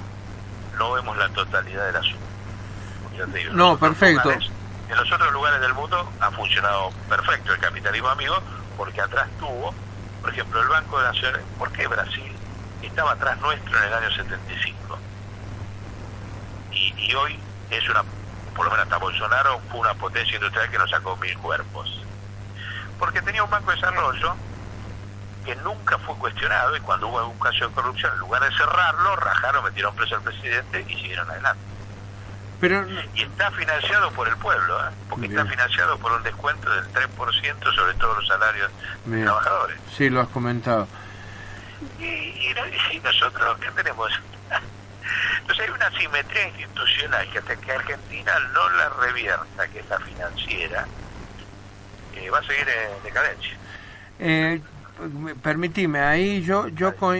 Speaker 1: no vemos la totalidad del asunto. Ya te digo,
Speaker 2: no, perfecto.
Speaker 1: En los otros lugares del mundo ha funcionado perfecto el capitalismo amigo, porque atrás tuvo, por ejemplo, el Banco de Naciones. ¿Por qué Brasil estaba atrás nuestro en el año 75? Y hoy es por lo menos hasta Bolsonaro fue una potencia industrial que nos sacó 1000 cuerpos. Porque tenía un banco de desarrollo que nunca fue cuestionado, y cuando hubo algún caso de corrupción, en lugar de cerrarlo, rajaron, metieron preso al presidente y siguieron adelante.
Speaker 2: Pero
Speaker 1: y está financiado por el pueblo, porque
Speaker 2: bien,
Speaker 1: está financiado por un descuento del 3% sobre todos los salarios de trabajadores.
Speaker 2: Sí, lo has comentado.
Speaker 1: Y nosotros, ¿qué tenemos? Entonces hay una asimetría institucional que hasta que Argentina no la revierta, que es la financiera, va a seguir en decadencia.
Speaker 2: Permitime, ahí yo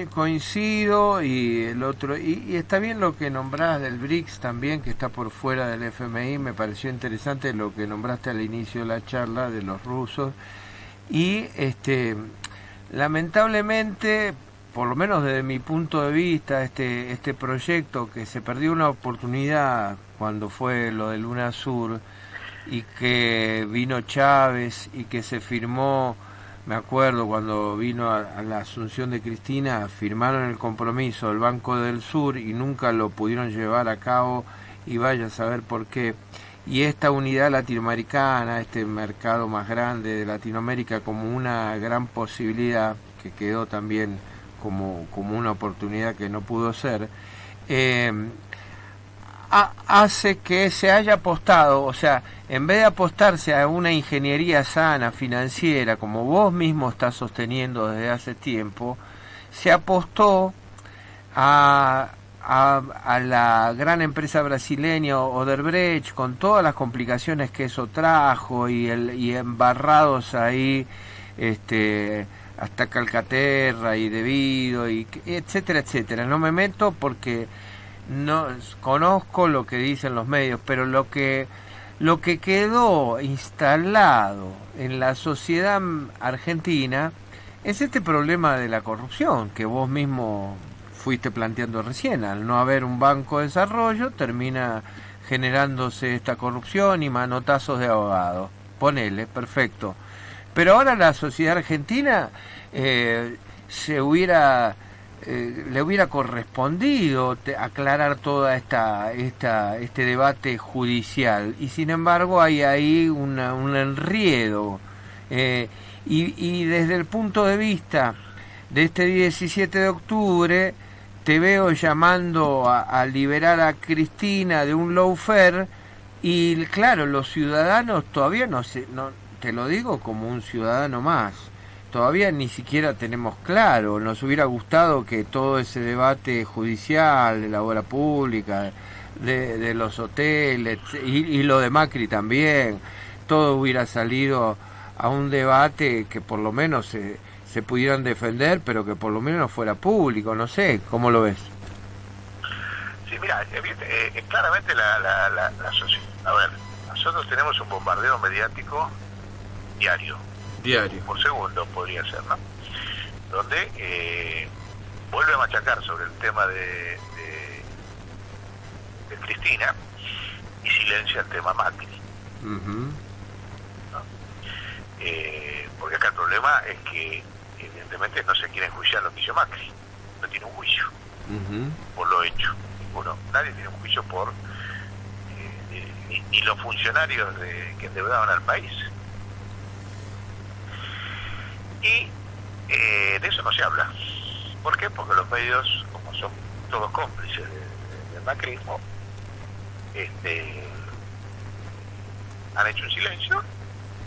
Speaker 2: coincido, y el otro, y está bien lo que nombrás del BRICS también, que está por fuera del FMI. Me pareció interesante lo que nombraste al inicio de la charla de los rusos, y lamentablemente, por lo menos desde mi punto de vista, este proyecto, que se perdió una oportunidad cuando fue lo del UNASUR, y que vino Chávez y que se firmó. Me acuerdo cuando vino a la asunción de Cristina, firmaron el compromiso del Banco del Sur y nunca lo pudieron llevar a cabo, y vaya a saber por qué. Y esta unidad latinoamericana, este mercado más grande de Latinoamérica, como una gran posibilidad, que quedó también como una oportunidad que no pudo ser, hace que se haya apostado, o sea, en vez de apostarse a una ingeniería sana, financiera, como vos mismo estás sosteniendo desde hace tiempo, se apostó a la gran empresa brasileña Odebrecht, con todas las complicaciones que eso trajo, y embarrados ahí hasta Calcaterra y Debido, y etcétera, etcétera. No me meto porque no conozco lo que dicen los medios, pero lo que quedó instalado en la sociedad argentina es este problema de la corrupción que vos mismo fuiste planteando recién. Al no haber un banco de desarrollo, termina generándose esta corrupción y manotazos de abogados. Ponele, perfecto. Pero ahora la sociedad argentina le hubiera correspondido aclarar toda este debate judicial, y sin embargo hay ahí un enredo, y desde el punto de vista de este 17 de octubre te veo llamando a liberar a Cristina de un lawfare, y claro, los ciudadanos todavía no te lo digo como un ciudadano más, todavía ni siquiera tenemos claro. Nos hubiera gustado que todo ese debate judicial, de la obra pública, de los hoteles, y lo de Macri también, todo hubiera salido a un debate que por lo menos se pudieran defender, pero que por lo menos fuera público. No sé, ¿cómo lo ves?
Speaker 1: Sí, mira, claramente la sociedad. A ver, nosotros tenemos un bombardeo mediático diario por segundo, podría ser, ¿no? Donde vuelve a machacar sobre el tema de Cristina y silencia el tema Macri.
Speaker 2: Uh-huh.
Speaker 1: ¿No? Porque acá el problema es que evidentemente no se quiere enjuiciar lo que hizo Macri, no tiene un juicio por lo hecho, ninguno, nadie tiene un juicio por ni los funcionarios que endeudaban al país. Y de eso no se habla. ¿Por qué? Porque los medios, como son todos cómplices del macrismo, han hecho un silencio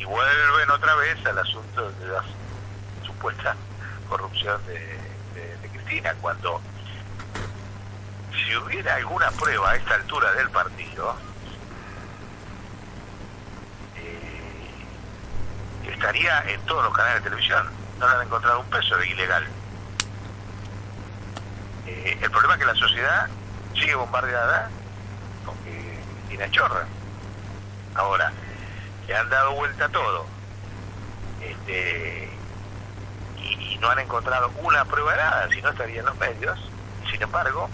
Speaker 1: y vuelven otra vez al asunto de la supuesta corrupción de Cristina, cuando si hubiera alguna prueba a esta altura del partido, estaría en todos los canales de televisión. No le han encontrado un peso de ilegal. El problema es que la sociedad sigue bombardeada con que Cristina chorra. Ahora, le han dado vuelta a todo, y no han encontrado una prueba de nada, si no estaría en los medios. Sin embargo,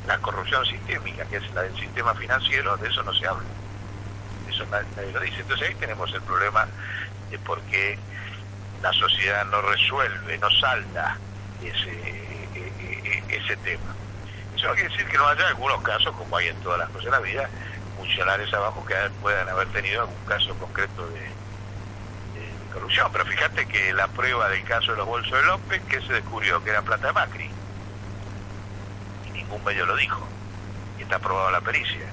Speaker 1: la corrupción sistémica, que es la del sistema financiero, de eso no se habla. Eso nadie lo dice. Entonces ahí tenemos el problema de por qué la sociedad no resuelve, no salda ese tema. Eso no quiere decir que no haya algunos casos, como hay en todas las cosas de la vida, funcionarios abajo que puedan haber tenido algún caso concreto de corrupción. Pero fíjate que la prueba del caso de los bolsos de López, que se descubrió que era plata de Macri, y ningún medio lo dijo, y está aprobado la pericia.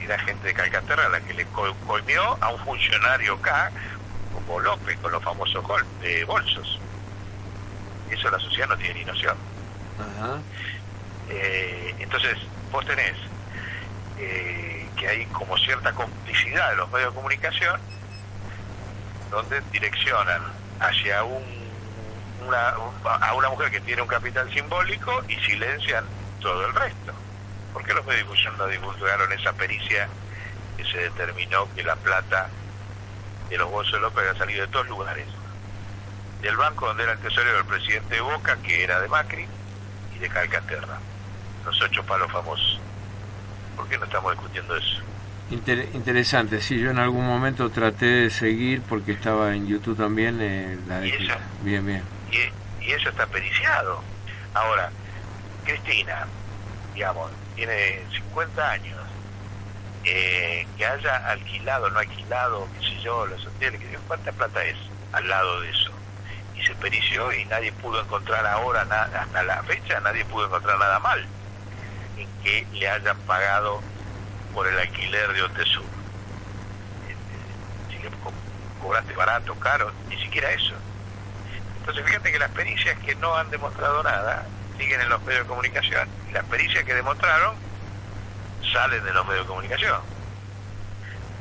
Speaker 1: Y la gente de Calcaterra la que le coimió a un funcionario acá, como López, con los famosos bolsos. Eso la sociedad no tiene ni noción.
Speaker 2: Ajá.
Speaker 1: Entonces, vos tenés que hay como cierta complicidad de los medios de comunicación, donde direccionan hacia a una mujer que tiene un capital simbólico y silencian todo el resto. ¿Por qué los medios de difusión no divulgaron esa pericia que se determinó que la plata de los bolsos de López había salido de todos lugares? Del banco donde era el tesorero del presidente de Boca, que era de Macri, y de Calcaterra, los 8 palos famosos. ¿Por qué no estamos discutiendo eso?
Speaker 2: Interesante, sí, yo en algún momento traté de seguir, porque estaba en YouTube también, bien.
Speaker 1: Y eso está periciado. Ahora, Cristina, digamos, tiene 50 años, que haya alquilado, no alquilado, qué sé yo, los hoteles, ¿cuánta plata es al lado de eso? Y se perició y nadie pudo encontrar ahora, hasta la fecha, nadie pudo encontrar nada mal en que le hayan pagado por el alquiler de Otesur. Si le cobraste barato, caro, ni siquiera eso. Entonces fíjate que las pericias que no han demostrado nada siguen en los medios de comunicación, y las pericias que demostraron salen de los medios de comunicación.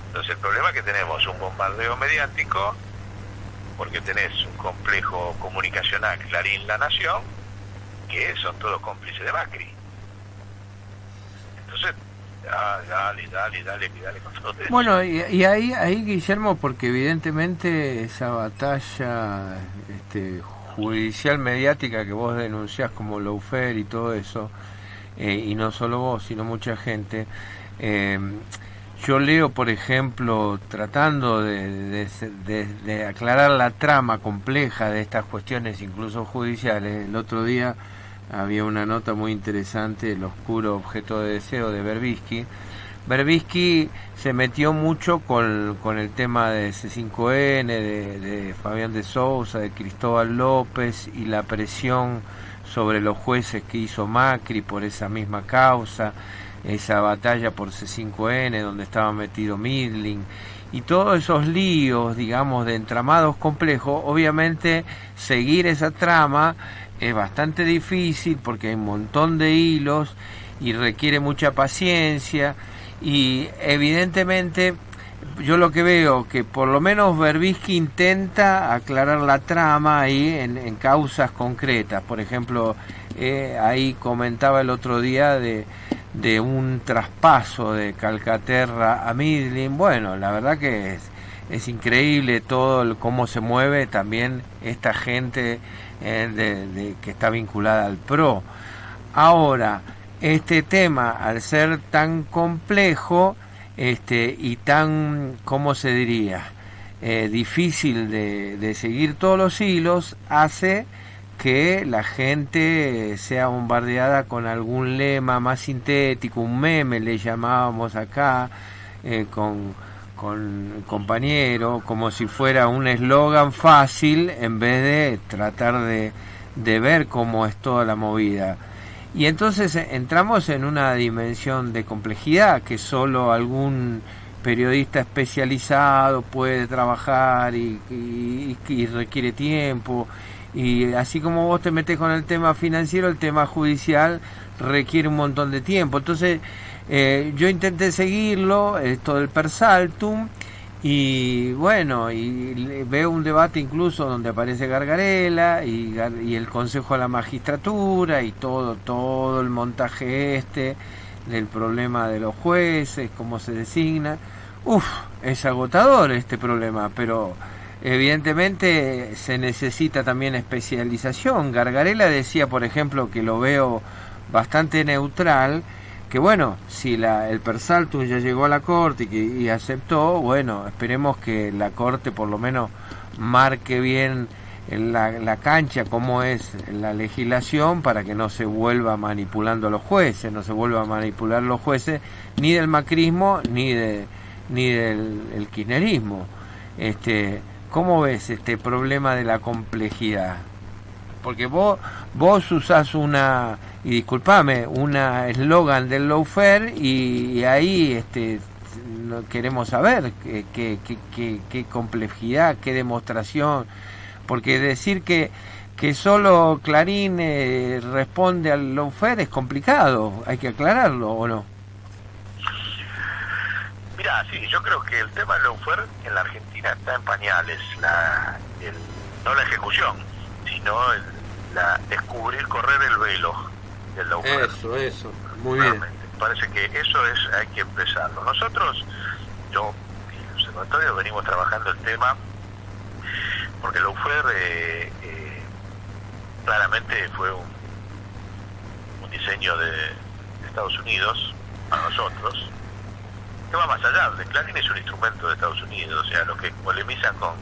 Speaker 1: Entonces el problema es que tenemos un bombardeo mediático, porque tenés un complejo comunicacional, Clarín, La Nación, que son todos cómplices de Macri. Entonces, dale con todo eso.
Speaker 2: Bueno, y ahí Guillermo, porque evidentemente esa batalla judicial mediática que vos denunciás como lawfare y todo eso, y no solo vos, sino mucha gente, yo leo, por ejemplo, tratando de aclarar la trama compleja de estas cuestiones, incluso judiciales. El otro día había una nota muy interesante, El oscuro objeto de deseo, de Berbisky. Berbisky se metió mucho con el tema de C5N, de Fabián de Sousa, de Cristóbal López, y la presión sobre los jueces que hizo Macri por esa misma causa, esa batalla por C5N donde estaba metido Midling, y todos esos líos, digamos, de entramados complejos. Obviamente seguir esa trama es bastante difícil porque hay un montón de hilos y requiere mucha paciencia, y evidentemente yo lo que veo que por lo menos Berbisky intenta aclarar la trama ahí en causas concretas. Por ejemplo, ahí comentaba el otro día de un traspaso de Calcaterra a Midling. Bueno, la verdad que es increíble todo cómo se mueve también esta gente que está vinculada al PRO. Ahora, este tema, al ser tan complejo y tan, ¿cómo se diría?, difícil de seguir todos los hilos, hace que la gente sea bombardeada con algún lema más sintético, un meme le llamábamos acá, con compañero, como si fuera un eslogan fácil, en vez de tratar de ver cómo es toda la movida. Y entonces entramos en una dimensión de complejidad que solo algún periodista especializado puede trabajar y requiere tiempo. Y así como vos te metés con el tema financiero, el tema judicial requiere un montón de tiempo. Entonces yo intenté seguirlo, esto del per saltum, y bueno, y veo un debate incluso donde aparece Gargarella y el Consejo de la Magistratura y todo el montaje del problema de los jueces, cómo se designa. Es agotador este problema, pero evidentemente se necesita también especialización. Gargarella decía, por ejemplo, que lo veo bastante neutral, que bueno, si el per saltum ya llegó a la Corte y aceptó, bueno, esperemos que la Corte por lo menos marque bien la cancha, cómo es la legislación, para que no se vuelva manipulando a los jueces, no se vuelva a manipular los jueces ni del macrismo ni del kirchnerismo. ¿Cómo ves este problema de la complejidad? Porque vos usás y disculpame, una eslogan del lawfare, y ahí no queremos saber qué complejidad, qué demostración, porque decir que que solo Clarín responde al lawfare es complicado, hay que aclararlo, ¿o no?
Speaker 1: Mirá, sí, yo creo que el tema del lawfare en la Argentina está en pañales, no la ejecución, sino descubrir, correr el velo del lawfare.
Speaker 2: Eso, muy bien.
Speaker 1: Parece que eso hay que empezarlo. Nosotros, yo y el observatorio venimos trabajando el tema porque el lawfare claramente fue un diseño de Estados Unidos para nosotros, que va más allá. De Clarín es un instrumento de Estados Unidos, o sea, los que polemizan con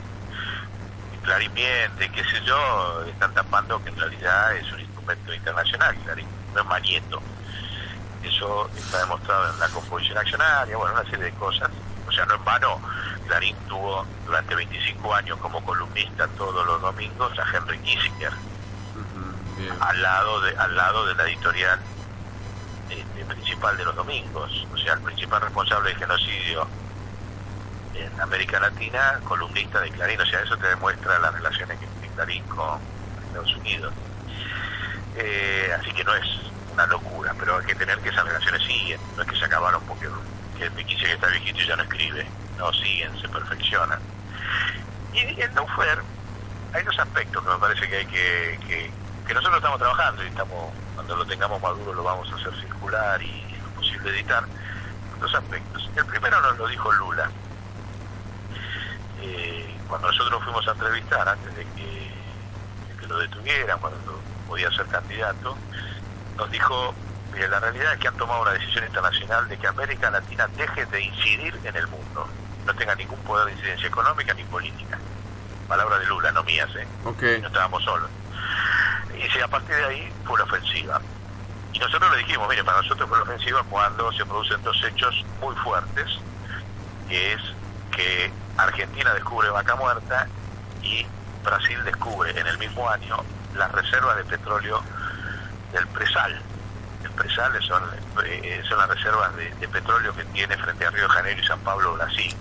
Speaker 1: Clarín miente, qué sé yo, están tapando que en realidad es un instrumento internacional. Clarín no es Magneto. Eso está demostrado en la composición accionaria, bueno, una serie de cosas. O sea, no en vano, Clarín tuvo durante 25 años como columnista todos los domingos a Henry Kissinger, al lado de la editorial principal de los domingos, o sea, el principal responsable del genocidio en América Latina, columnista de Clarín. O sea, eso te demuestra las relaciones que tiene Clarín con Estados Unidos. Así que no es una locura, pero hay que tener que esas relaciones siguen, no es que se acabaron porque el Kissinger está viejito y ya no escribe, no, siguen, se perfeccionan. Y en lawfare hay dos aspectos que me parece que hay que nosotros estamos trabajando, y cuando lo tengamos maduro lo vamos a hacer circular y es posible editar. Dos aspectos. El primero nos lo dijo Lula, cuando nosotros fuimos a entrevistar antes de que lo detuvieran, cuando podía ser candidato, nos dijo: mire, la realidad es que han tomado una decisión internacional de que América Latina deje de incidir en el mundo, no tenga ningún poder de incidencia económica ni política. Palabra de Lula, no mías,
Speaker 2: Okay.
Speaker 1: No estábamos solos. Y si a partir de ahí fue la ofensiva. Y nosotros le dijimos: mire, para nosotros fue la ofensiva cuando se producen dos hechos muy fuertes, que es que Argentina descubre Vaca Muerta y Brasil descubre en el mismo año las reservas de petróleo del Presal. El Presal son las reservas de petróleo que tiene frente a Río de Janeiro y San Pablo, Brasil.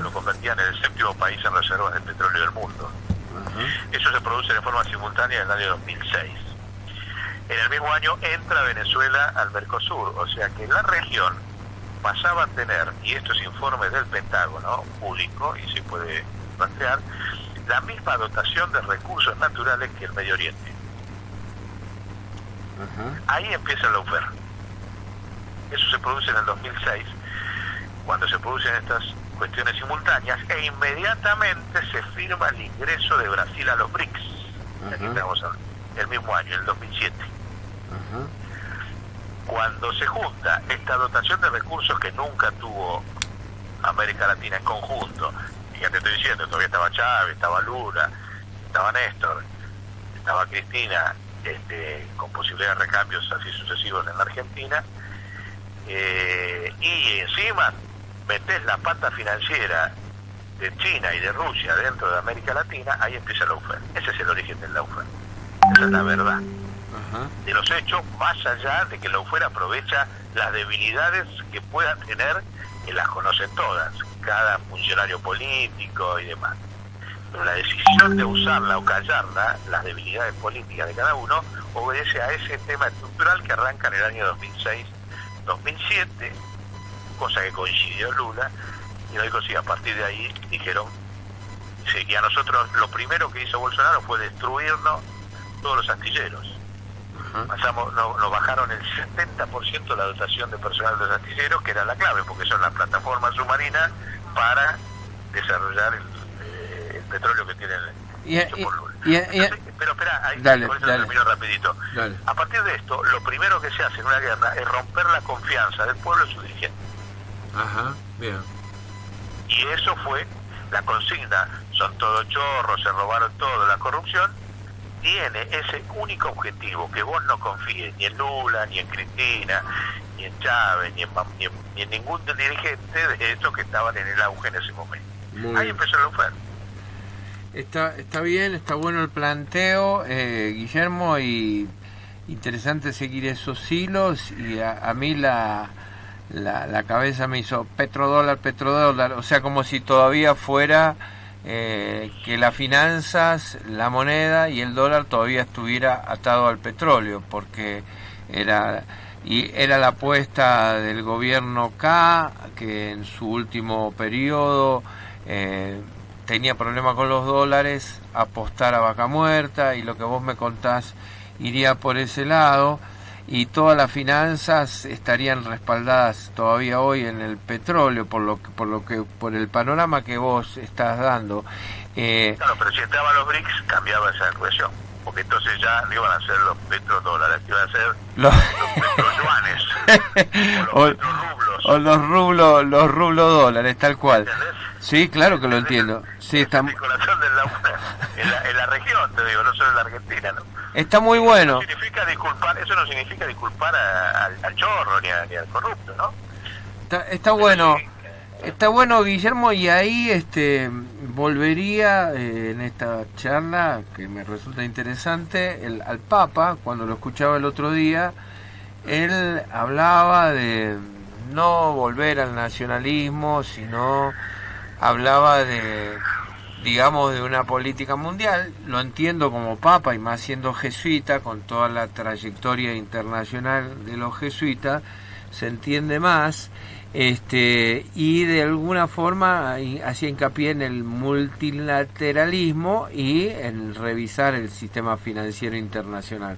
Speaker 1: Lo convertían en el 7º país en reservas de petróleo del mundo. Eso se produce de forma simultánea en el año 2006. En el mismo año entra Venezuela al Mercosur, o sea que la región pasaba a tener, y esto es informe del Pentágono público y se puede rastrear, la misma dotación de recursos naturales que el Medio Oriente. Ahí empieza el lawfare. Eso se produce en el 2006, cuando se producen estas cuestiones simultáneas, e inmediatamente se firma el ingreso de Brasil a los BRICS. Aquí estamos el mismo año, el 2007. Cuando se junta esta dotación de recursos que nunca tuvo América Latina en conjunto, y ya te estoy diciendo, todavía estaba Chávez, estaba Lula, estaba Néstor, estaba Cristina, con posibilidad de recambios así sucesivos en la Argentina, y encima metés la pata financiera de China y de Rusia dentro de América Latina, ahí empieza el lawfare. Ese es el origen del lawfare. Esa es la verdad de los hechos, más allá de que el lawfare aprovecha las debilidades que pueda tener, que las conocen todas, cada funcionario político y demás. Pero la decisión de usarla o callarla, las debilidades políticas de cada uno, obedece a ese tema estructural que arranca en el año 2006-2007, cosa que coincidió Lula, y lo dijo sí, a partir de ahí dijeron, sí, y a nosotros lo primero que hizo Bolsonaro fue destruirnos todos los astilleros. Nos bajaron el 70% la dotación de personal de los astilleros, que era la clave, porque son las plataformas submarinas para desarrollar el petróleo que tienen hecho por Lula. Pero espera, ahí, por eso termino rapidito. Dale. A partir de esto, lo primero que se hace en una guerra es romper la confianza del pueblo en sus dirigentes.
Speaker 2: Bien.
Speaker 1: Y eso fue la consigna: son todos chorros, se robaron todo, la corrupción tiene ese único objetivo, que vos no confíes ni en Lula, ni en Cristina, ni en Chávez, ni en ningún dirigente de estos que estaban en el auge en ese momento. Ahí empezó el lawfare.
Speaker 2: Está bien, está bueno el planteo, Guillermo, y interesante seguir esos hilos, y a mí la cabeza me hizo petrodólar, o sea, como si todavía fuera que las finanzas, la moneda y el dólar todavía estuviera atado al petróleo, porque era la apuesta del gobierno K, que en su último periodo tenía problemas con los dólares, apostar a vaca muerta, y lo que vos me contás iría por ese lado, y todas las finanzas estarían respaldadas todavía hoy en el petróleo, por el panorama que vos estás dando.
Speaker 1: Claro, pero si entraban los BRICS cambiaba esa ecuación, porque entonces ya no iban a ser los petrodólares, iban a ser los petroyuanes
Speaker 2: o los rublos dólares, tal cual.
Speaker 1: ¿Entendés?
Speaker 2: Sí, claro que lo entiendo. Sí, está
Speaker 1: el corazón de en la región, te digo, no solo en la Argentina, ¿no?
Speaker 2: Está muy bueno.
Speaker 1: Eso no significa disculpar al chorro ni al corrupto, ¿no?
Speaker 2: Está bueno. Está bueno, Guillermo, y ahí volvería en esta charla, que me resulta interesante, al Papa. Cuando lo escuchaba el otro día, él hablaba de no volver al nacionalismo, sino hablaba de, digamos, de una política mundial. Lo entiendo como Papa, y más siendo jesuita, con toda la trayectoria internacional de los jesuitas, se entiende más. Y de alguna forma hacía hincapié en el multilateralismo y en revisar el sistema financiero internacional.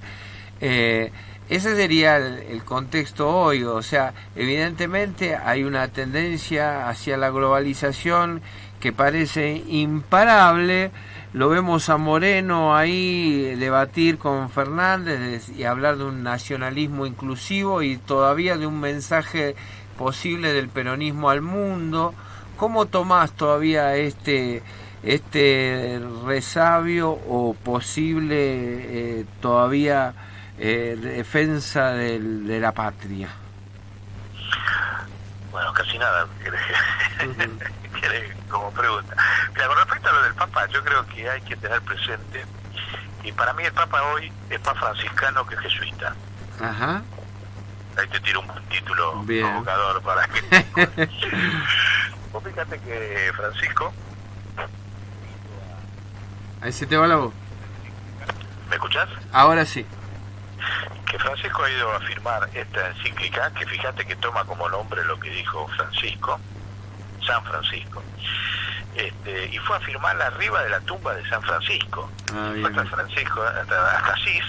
Speaker 2: Ese sería el contexto hoy. O sea, evidentemente hay una tendencia hacia la globalización que parece imparable. Lo vemos a Moreno ahí debatir con Fernández y hablar de un nacionalismo inclusivo, y todavía de un mensaje posible del peronismo al mundo. ¿Cómo tomás todavía este resabio o posible todavía defensa de la patria?
Speaker 1: Bueno, casi nada como pregunta. Mira, con respecto a lo del Papa, yo creo que hay que tener presente que para mí el Papa hoy es más franciscano que jesuita.
Speaker 2: Ajá.
Speaker 1: Ahí te tiro un buen título
Speaker 2: bien
Speaker 1: provocador para que... Vos fíjate que Francisco...
Speaker 2: Ahí se te va la voz.
Speaker 1: ¿Me escuchás?
Speaker 2: Ahora sí.
Speaker 1: Que Francisco ha ido a firmar esta encíclica, que fíjate que toma como nombre lo que dijo Francisco, San Francisco, y fue a firmarla arriba de la tumba de San Francisco. Fue hasta Francisco, hasta Asís.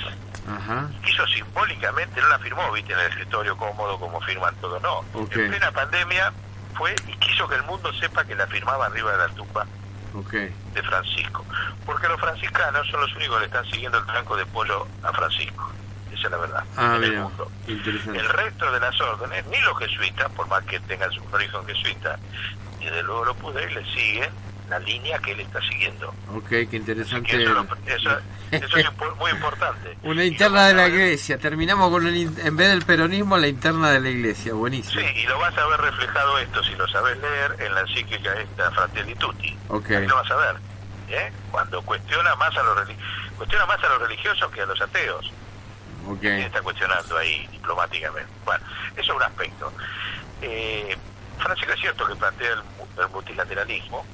Speaker 2: Ajá.
Speaker 1: Quiso simbólicamente, no la firmó, viste, en el escritorio cómodo como firman todo, no.
Speaker 2: Okay.
Speaker 1: En plena pandemia fue y quiso que el mundo sepa que la firmaba arriba de la tumba de Francisco, porque los franciscanos son los únicos que le están siguiendo el tranco de pollo a Francisco. Esa es la verdad, en el mundo. El resto de las órdenes, ni los jesuitas, por más que tengan su origen jesuita, ni de luego los puderes, le siguen la línea que él está siguiendo.
Speaker 2: Ok, qué interesante.
Speaker 1: Eso es muy importante.
Speaker 2: Una interna de la iglesia. Terminamos con en vez del peronismo, la interna de la iglesia. Buenísimo.
Speaker 1: Sí, y lo vas a ver reflejado esto, si lo sabes leer, en la encíclica esta Fratelli Tutti.
Speaker 2: Okay.
Speaker 1: Ahí lo vas a ver. Cuando cuestiona más a los religiosos que a los ateos.
Speaker 2: Okay.
Speaker 1: ¿Quién está cuestionando ahí diplomáticamente? Bueno, eso es un aspecto. Francisco es cierto que plantea el multilateralismo,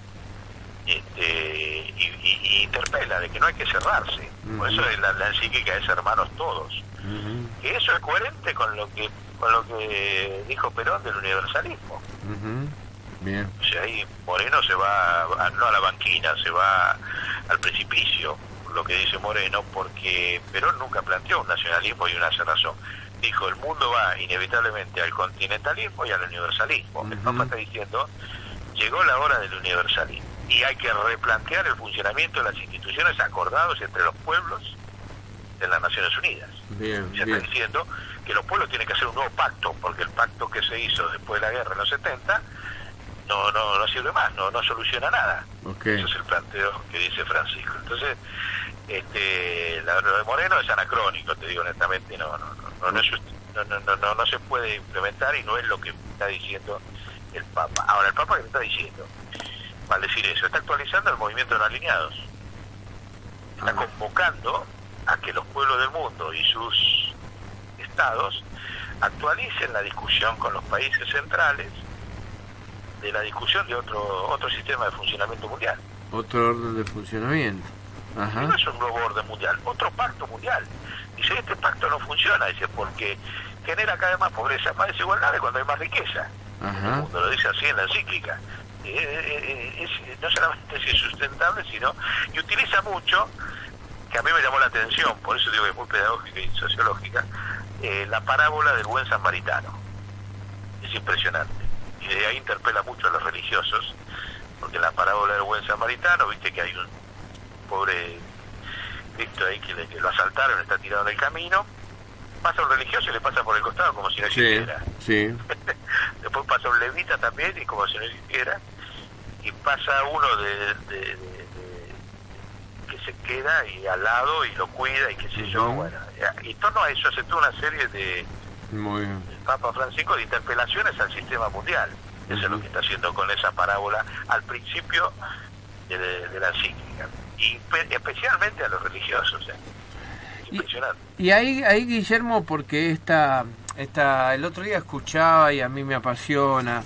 Speaker 1: y interpela de que no hay que cerrarse. Por eso la encíclica es hermanos todos. Que eso es coherente con lo que dijo Perón del universalismo.
Speaker 2: Bien.
Speaker 1: O sea, ahí Moreno se va no a la banquina, se va al precipicio, lo que dice Moreno, porque Perón nunca planteó un nacionalismo y una cerrazón. Dijo, el mundo va inevitablemente al continentalismo y al universalismo. El Papa está diciendo, llegó la hora del universalismo y hay que replantear el funcionamiento de las instituciones acordados entre los pueblos de las Naciones Unidas. Se está diciendo que los pueblos tienen que hacer un nuevo pacto, porque el pacto que se hizo después de la guerra en los 70 no sirve más, no soluciona nada. Ese es el planteo que dice Francisco. Entonces, lo de Moreno es anacrónico, te digo honestamente, no se puede implementar, y no es lo que está diciendo el Papa. Ahora, el Papa, ¿qué está diciendo? Al decir eso, está actualizando el movimiento de los alineados, está convocando a que los pueblos del mundo y sus estados actualicen la discusión con los países centrales de la discusión de otro sistema de funcionamiento mundial.
Speaker 2: Otro orden de funcionamiento. Ajá.
Speaker 1: No es un nuevo orden mundial, otro pacto mundial. Dice, este pacto no funciona, dice, porque genera cada vez más pobreza, más desigualdades cuando hay más riqueza.
Speaker 2: Ajá.
Speaker 1: El mundo lo dice así en la encíclica. No solamente es insustentable, sino, y utiliza mucho, que a mí me llamó la atención, por eso digo que es muy pedagógica y sociológica, la parábola del buen samaritano. Es impresionante. Y de ahí interpela mucho a los religiosos, porque en la parábola del buen samaritano, viste que hay un pobre Cristo ahí que lo asaltaron, está tirado en el camino, pasa un religioso y le pasa por el costado como si no existiera.
Speaker 2: Sí.
Speaker 1: Después pasa un levita también y como si no existiera, y pasa uno que se queda y al lado y lo cuida y qué sé yo, bueno, y en torno a eso hace toda una serie de
Speaker 2: Muy bien.
Speaker 1: el Papa Francisco de interpelaciones al sistema mundial. Eso es lo que está haciendo con esa parábola al principio de la encíclica, y especialmente a los religiosos. Es impresionante.
Speaker 2: Y ahí Guillermo, porque el otro día escuchaba, y a mí me apasiona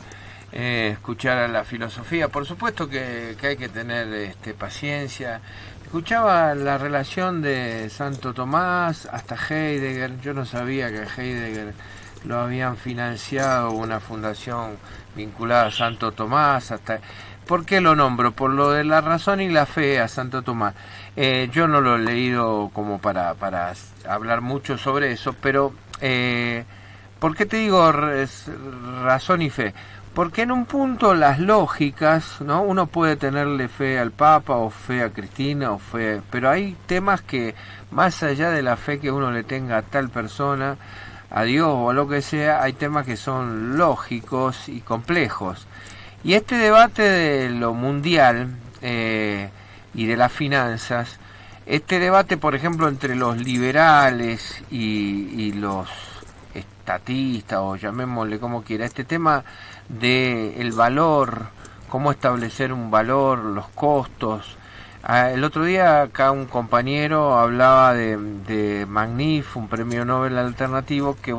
Speaker 2: escuchar a la filosofía, por supuesto que hay que tener paciencia. Escuchaba la relación de Santo Tomás hasta Heidegger. Yo no sabía que Heidegger lo habían financiado una fundación vinculada a Santo Tomás. ¿Por qué lo nombro? Por lo de la razón y la fe a Santo Tomás. Yo no lo he leído como para hablar mucho sobre eso, pero ¿por qué te digo razón y fe? Porque en un punto las lógicas, ¿no? Uno puede tenerle fe al Papa o fe a Cristina o fe, pero hay temas que más allá de la fe que uno le tenga a tal persona, a Dios o a lo que sea, hay temas que son lógicos y complejos. Y este debate de lo mundial y de las finanzas, este debate, por ejemplo, entre los liberales y los estatistas, o llamémosle como quiera, este tema de el valor, cómo establecer un valor, los costos. El otro día acá un compañero hablaba de Magnif, un premio Nobel alternativo que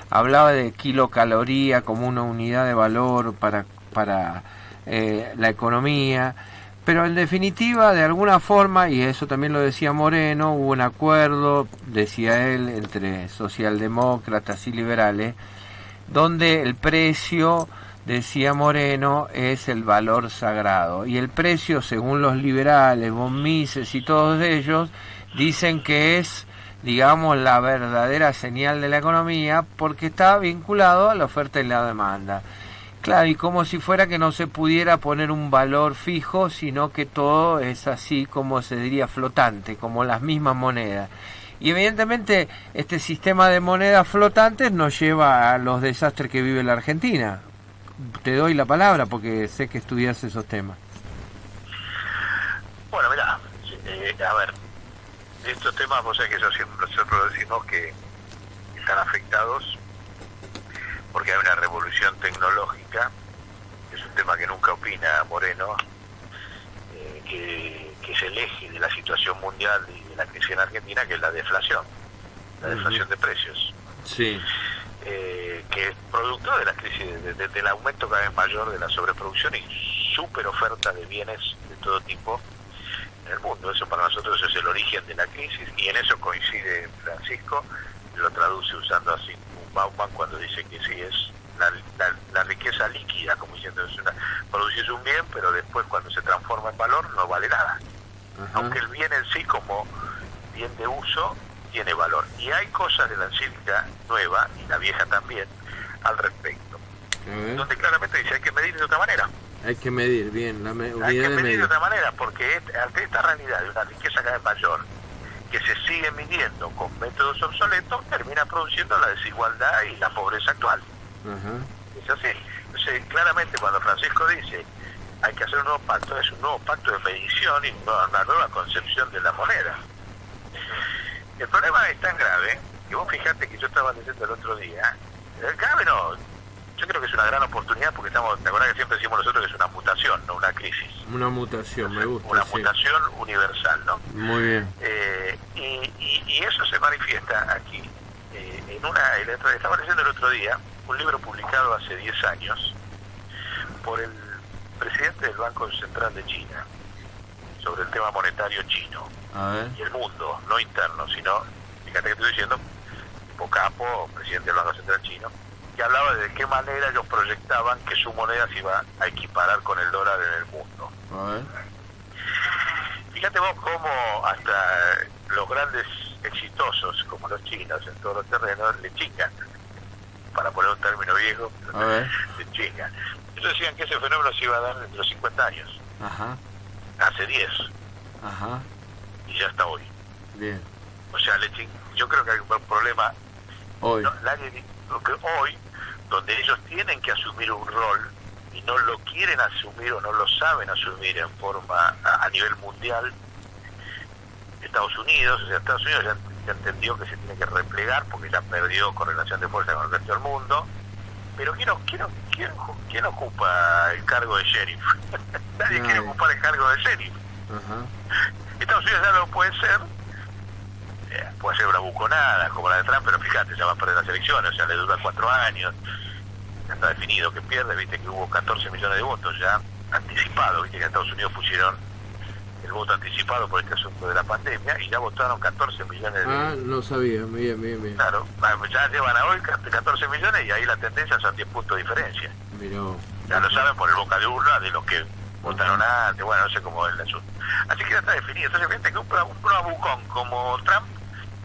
Speaker 2: hablaba de kilocaloría como una unidad de valor para la economía, pero en definitiva, de alguna forma, y eso también lo decía Moreno, hubo un acuerdo, decía él, entre socialdemócratas y liberales, donde el precio, decía Moreno, es el valor sagrado. Y el precio, según los liberales, von Mises y todos ellos, dicen que es, digamos, la verdadera señal de la economía porque está vinculado a la oferta y la demanda. Claro, y como si fuera que no se pudiera poner un valor fijo, sino que todo es así como se diría flotante, como las mismas monedas. Y evidentemente este sistema de monedas flotantes nos lleva a los desastres que vive la Argentina. Te doy la palabra porque sé que estudias esos temas.
Speaker 1: Bueno, mirá, a ver, estos temas, vos sabés que nosotros decimos que están afectados porque hay una revolución tecnológica, que es un tema que nunca opina Moreno, que es el eje de la situación mundial y de la crisis en Argentina, que es la deflación de precios.
Speaker 2: Sí.
Speaker 1: Que es producto de la crisis, del aumento cada vez mayor de la sobreproducción y super oferta de bienes de todo tipo en el mundo. Eso para nosotros es el origen de la crisis, y en eso coincide Francisco, lo traduce usando así un Bauman cuando dice que sí es la riqueza líquida, como diciendo, produces un bien, pero después cuando se transforma en valor no vale nada. Aunque el bien en sí como bien de uso tiene valor. Y hay cosas de la encíclica nueva, y la vieja también, al respecto. Donde claramente dice hay que medir de otra manera.
Speaker 2: Hay que medir, bien, la unidad
Speaker 1: hay que
Speaker 2: de
Speaker 1: medir de otra manera, porque ante esta realidad de una riqueza cada vez mayor, que se sigue midiendo con métodos obsoletos, termina produciendo la desigualdad y la pobreza actual. Es así. Entonces, claramente cuando Francisco dice hay que hacer un nuevo pacto, es un nuevo pacto de medición y una nueva concepción de la moneda. El problema es tan grave que vos fijate que yo estaba leyendo el otro día, grave no, yo creo que es una gran oportunidad porque te acordás que siempre decimos nosotros que es una mutación, no una crisis.
Speaker 2: Una mutación, entonces, me gusta.
Speaker 1: Una mutación universal, ¿no?
Speaker 2: Muy bien.
Speaker 1: Y eso se manifiesta aquí. Estaba leyendo el otro día un libro publicado hace 10 años por el presidente del Banco Central de China, sobre el tema monetario chino.
Speaker 2: A ver.
Speaker 1: Y el mundo, no interno, sino, fíjate que estoy diciendo, tipo Capo, presidente del Banco Central chino, que hablaba de qué manera ellos proyectaban que su moneda se iba a equiparar con el dólar en el mundo.
Speaker 2: A ver.
Speaker 1: Fíjate vos cómo hasta los grandes exitosos, como los chinos en todos los terrenos, le chingan, para poner un término viejo,
Speaker 2: A ver.
Speaker 1: le chingan. Ellos decían que ese fenómeno se iba a dar entre los 50 años,
Speaker 2: Ajá.
Speaker 1: hace 10,
Speaker 2: Ajá.
Speaker 1: y ya está hoy.
Speaker 2: Bien.
Speaker 1: O sea, yo creo que hay un problema
Speaker 2: Hoy.
Speaker 1: hoy, donde ellos tienen que asumir un rol y no lo quieren asumir o no lo saben asumir en forma a nivel mundial. Estados Unidos ya entendió que se tiene que replegar porque ya perdió correlación de fuerza con el resto del mundo. Pero ¿quién ocupa el cargo de sheriff? Nadie quiere ocupar el cargo de sheriff.
Speaker 2: Ajá.
Speaker 1: Estados Unidos ya no puede ser una buconada como la de Trump, pero fíjate, ya va a perder las elecciones, o sea, le dura 4 años, ya está definido que pierde. Viste que hubo 14 millones de votos ya anticipados, viste que en Estados Unidos pusieron el voto anticipado por este asunto de la pandemia y ya votaron 14 millones de...
Speaker 2: Ah, no sabía, bien.
Speaker 1: Claro, ya llevan a hoy 14 millones y ahí la tendencia son 10 puntos de diferencia.
Speaker 2: Miró.
Speaker 1: Ya lo saben por el boca de urna de los que votaron antes, bueno, no sé cómo es el asunto. Así que ya está definido. Entonces, fíjate que un bravucón como Trump,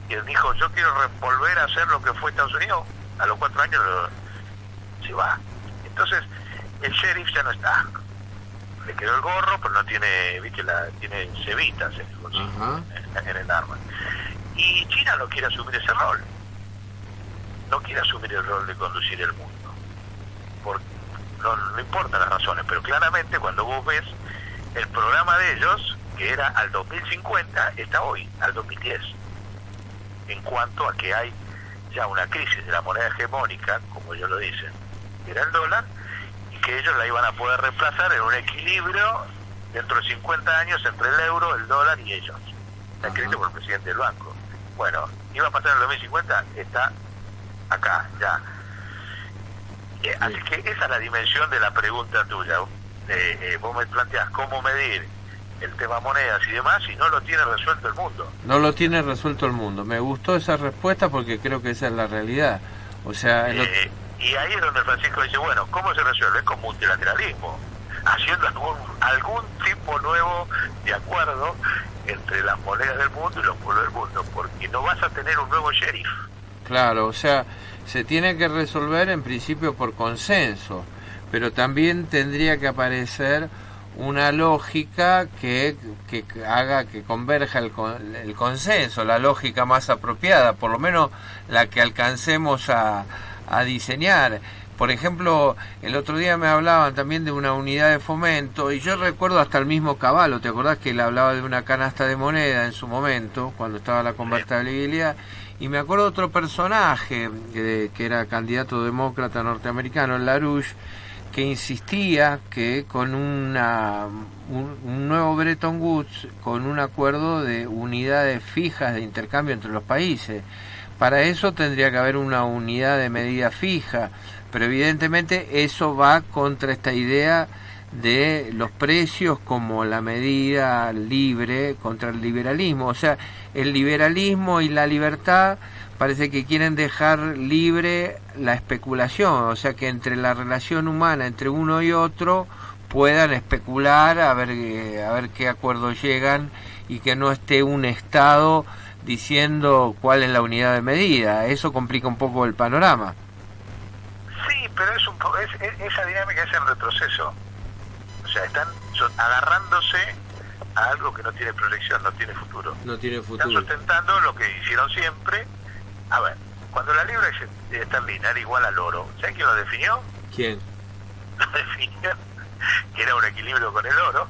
Speaker 1: que dijo, yo quiero volver a hacer lo que fue Estados Unidos, a los 4 años se va. Entonces, el sheriff ya no está. Le quedó el gorro, pero no tiene, viste, tiene cebitas en el bolsillo, en el arma. Y China no quiere asumir ese rol. No quiere asumir el rol de conducir el mundo. No importan las razones, pero claramente cuando vos ves el programa de ellos, que era al 2050, está hoy, al 2010. En cuanto a que hay ya una crisis de la moneda hegemónica, como ellos lo dicen, que era el dólar, y que ellos la iban a poder reemplazar en un equilibrio dentro de 50 años entre el euro, el dólar y ellos. Está escrito por el presidente del banco. Bueno, iba a pasar en el 2050, está acá, ya. Así que esa es la dimensión de la pregunta tuya. Vos me planteás cómo medir el tema monedas y demás y no lo tiene resuelto el mundo.
Speaker 2: No lo tiene resuelto el mundo. Me gustó esa respuesta porque creo que esa es la realidad. O sea,
Speaker 1: y ahí es donde Francisco dice, bueno, ¿cómo se resuelve? Con multilateralismo, haciendo algún tipo nuevo de acuerdo entre las monedas del mundo y los pueblos del mundo, porque no vas a tener un nuevo sheriff.
Speaker 2: Claro, o sea, se tiene que resolver en principio por consenso, pero también tendría que aparecer una lógica que haga que converja el consenso, la lógica más apropiada, por lo menos la que alcancemos a diseñar. Por ejemplo, el otro día me hablaban también de una unidad de fomento, y yo recuerdo hasta el mismo Cavallo, ¿te acordás que él hablaba de una canasta de moneda en su momento, cuando estaba la convertibilidad? Y me acuerdo de otro personaje, que era candidato demócrata norteamericano, el LaRouche, que insistía que con un nuevo Bretton Woods, con un acuerdo de unidades fijas de intercambio entre los países. Para eso tendría que haber una unidad de medida fija, pero evidentemente eso va contra esta idea de los precios como la medida libre contra el liberalismo. O sea, el liberalismo y la libertad parece que quieren dejar libre la especulación, o sea que entre la relación humana entre uno y otro puedan especular a ver qué acuerdos llegan y que no esté un Estado diciendo cuál es la unidad de medida. Eso complica un poco el panorama.
Speaker 1: Sí, pero esa dinámica es en retroceso. O sea, están agarrándose a algo que no tiene proyección, no tiene futuro.
Speaker 2: No tiene futuro.
Speaker 1: Están sustentando lo que hicieron siempre. A ver, cuando la libra esterlina era igual al oro, ¿sabes quién lo definió?
Speaker 2: ¿Quién?
Speaker 1: Lo definió que era un equilibrio con el oro,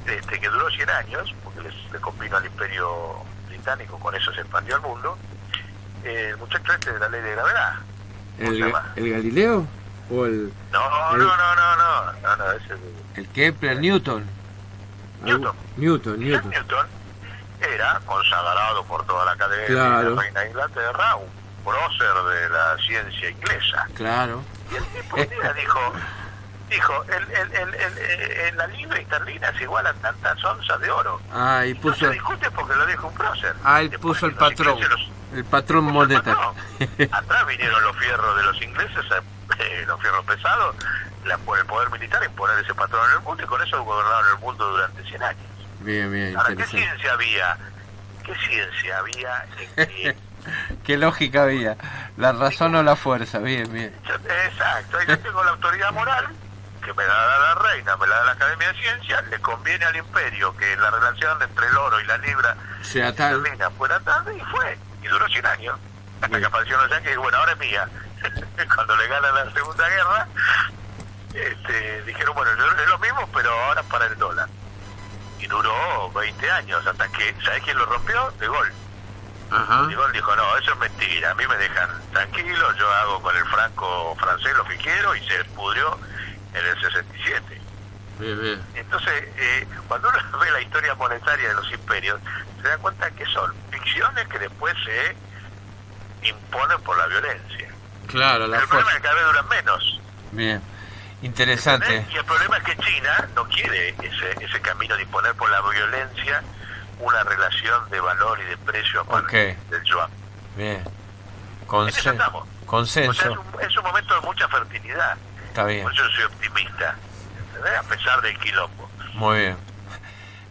Speaker 1: que duró 100 años, porque le convino al imperio británico, con eso se expandió al mundo. El muchacho de la ley de gravedad.
Speaker 2: ¿El Galileo? ¿O el...?
Speaker 1: No, es
Speaker 2: el Kepler, Newton. Newton
Speaker 1: era consagrado por toda la academia,
Speaker 2: claro,
Speaker 1: de la reina de Inglaterra, un prócer de la ciencia inglesa.
Speaker 2: Claro.
Speaker 1: Y el tipo un día dijo, Dijo, la libra esterlina es igual a tantas onzas de oro.
Speaker 2: Ah, y puso...
Speaker 1: No se discute porque lo dijo un prócer.
Speaker 2: Ah, él puso el patrón. El patrón monetario.
Speaker 1: Atrás vinieron los fierros de los ingleses, los fierros pesados, el poder militar imponer ese patrón en el mundo, y con eso gobernaron el mundo durante 100 años.
Speaker 2: Bien, bien.
Speaker 1: Ahora, ¿qué ciencia había?
Speaker 2: ¿Qué lógica había? ¿La razón o la fuerza? Bien, bien.
Speaker 1: Exacto, y yo tengo la autoridad moral, que me la da la reina, me la da la Academia de Ciencias, le conviene al imperio que la relación entre el oro y la libra
Speaker 2: sea tal,
Speaker 1: fuera tal, y duró 100 años, hasta que aparecieron los yanquis, y bueno, ahora es mía. Cuando le ganan la Segunda Guerra, dijeron, bueno, es lo mismo, pero ahora para el dólar. Y duró 20 años, hasta que, ¿sabés quién lo rompió? De Gaulle.
Speaker 2: Ajá.
Speaker 1: De Gaulle dijo, no, eso es mentira, a mí me dejan tranquilo, yo hago con el franco francés lo que quiero, y se pudrió en el 67.
Speaker 2: Bien, bien.
Speaker 1: Entonces, cuando uno ve la historia monetaria de los imperios, se da cuenta que son ficciones que después se imponen por la violencia.
Speaker 2: Claro, la
Speaker 1: el problema es que cada vez duran menos.
Speaker 2: Bien, interesante.
Speaker 1: ¿Entendés? Y el problema es que China no quiere ese camino de imponer por la violencia una relación de valor y de precio del yuan.
Speaker 2: Bien.
Speaker 1: En eso estamos.
Speaker 2: Consenso.
Speaker 1: O sea, es un momento de mucha fertilidad.
Speaker 2: Está bien.
Speaker 1: Por eso soy optimista, ¿entendés? A pesar del quilombo.
Speaker 2: Muy bien.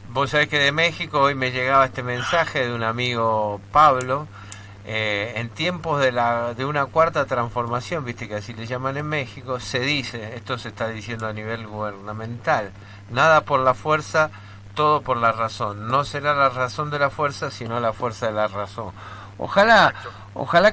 Speaker 2: Vos sabés que de México hoy me llegaba este mensaje de un amigo, Pablo, en tiempos de una cuarta transformación, viste que así le llaman en México, se dice, esto se está diciendo a nivel gubernamental, nada por la fuerza, todo por la razón. No será la razón de la fuerza, sino la fuerza de la razón. Ojalá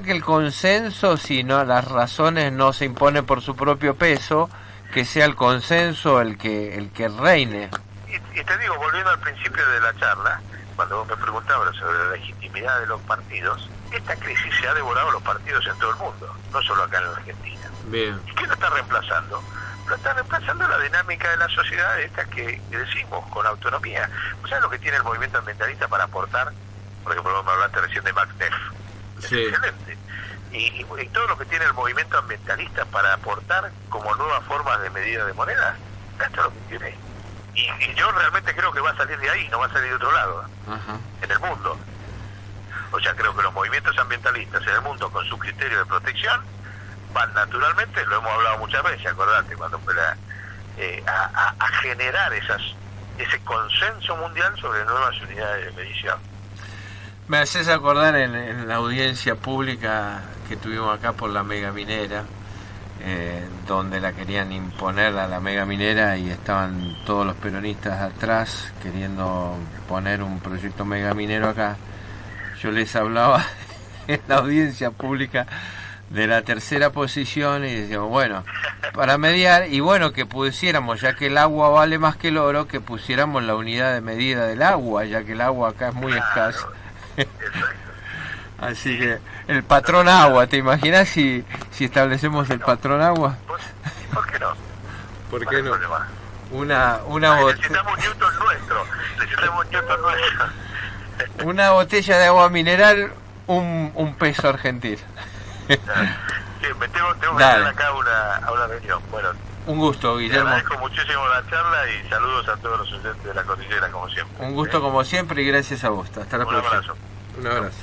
Speaker 2: que el consenso, si no las razones no se imponen por su propio peso, que sea el consenso el que reine.
Speaker 1: Y te digo, volviendo al principio de la charla, cuando vos me preguntabas sobre la legitimidad de los partidos, esta crisis se ha devorado los partidos en todo el mundo, no solo acá en la Argentina.
Speaker 2: Bien.
Speaker 1: ¿Y qué lo está reemplazando? Lo está reemplazando la dinámica de la sociedad esta que decimos, con autonomía. ¿Vos sabés lo que tiene el movimiento ambientalista para aportar? Por ejemplo, vos me hablaste recién de MacNef.
Speaker 2: Sí.
Speaker 1: Es excelente. Y todo lo que tiene el movimiento ambientalista para aportar como nuevas formas de medida de moneda, esto es lo que tiene. Y yo realmente creo que va a salir de ahí, no va a salir de otro lado. Ajá. En el mundo. O sea, creo que los movimientos ambientalistas en el mundo, con su criterio de protección, van naturalmente, lo hemos hablado muchas veces, acordate, cuando a generar ese consenso mundial sobre nuevas unidades de medición.
Speaker 2: Me haces acordar en la audiencia pública que tuvimos acá por la mega minera, donde la querían imponer a la mega minera y estaban todos los peronistas atrás queriendo poner un proyecto mega minero acá. Yo les hablaba en la audiencia pública de la tercera posición y decíamos, bueno, para mediar, y bueno, que pusiéramos, ya que el agua vale más que el oro, que pusiéramos la unidad de medida del agua, ya que el agua acá es muy escasa. Así que el patrón agua, ¿te imaginas si establecemos el patrón agua?
Speaker 1: ¿Por qué no?
Speaker 2: ¿Por qué no? Una
Speaker 1: necesitamos Newton nuestro.
Speaker 2: Una botella de agua mineral, un peso argentino.
Speaker 1: Sí, tengo que ir acá a una reunión. Bueno,
Speaker 2: un gusto, Guillermo.
Speaker 1: Te agradezco muchísimo la charla y saludos a todos los oyentes de la cordillera, como siempre.
Speaker 2: Un gusto como siempre y gracias a vos. Hasta la próxima.
Speaker 1: Un abrazo.
Speaker 2: Un abrazo.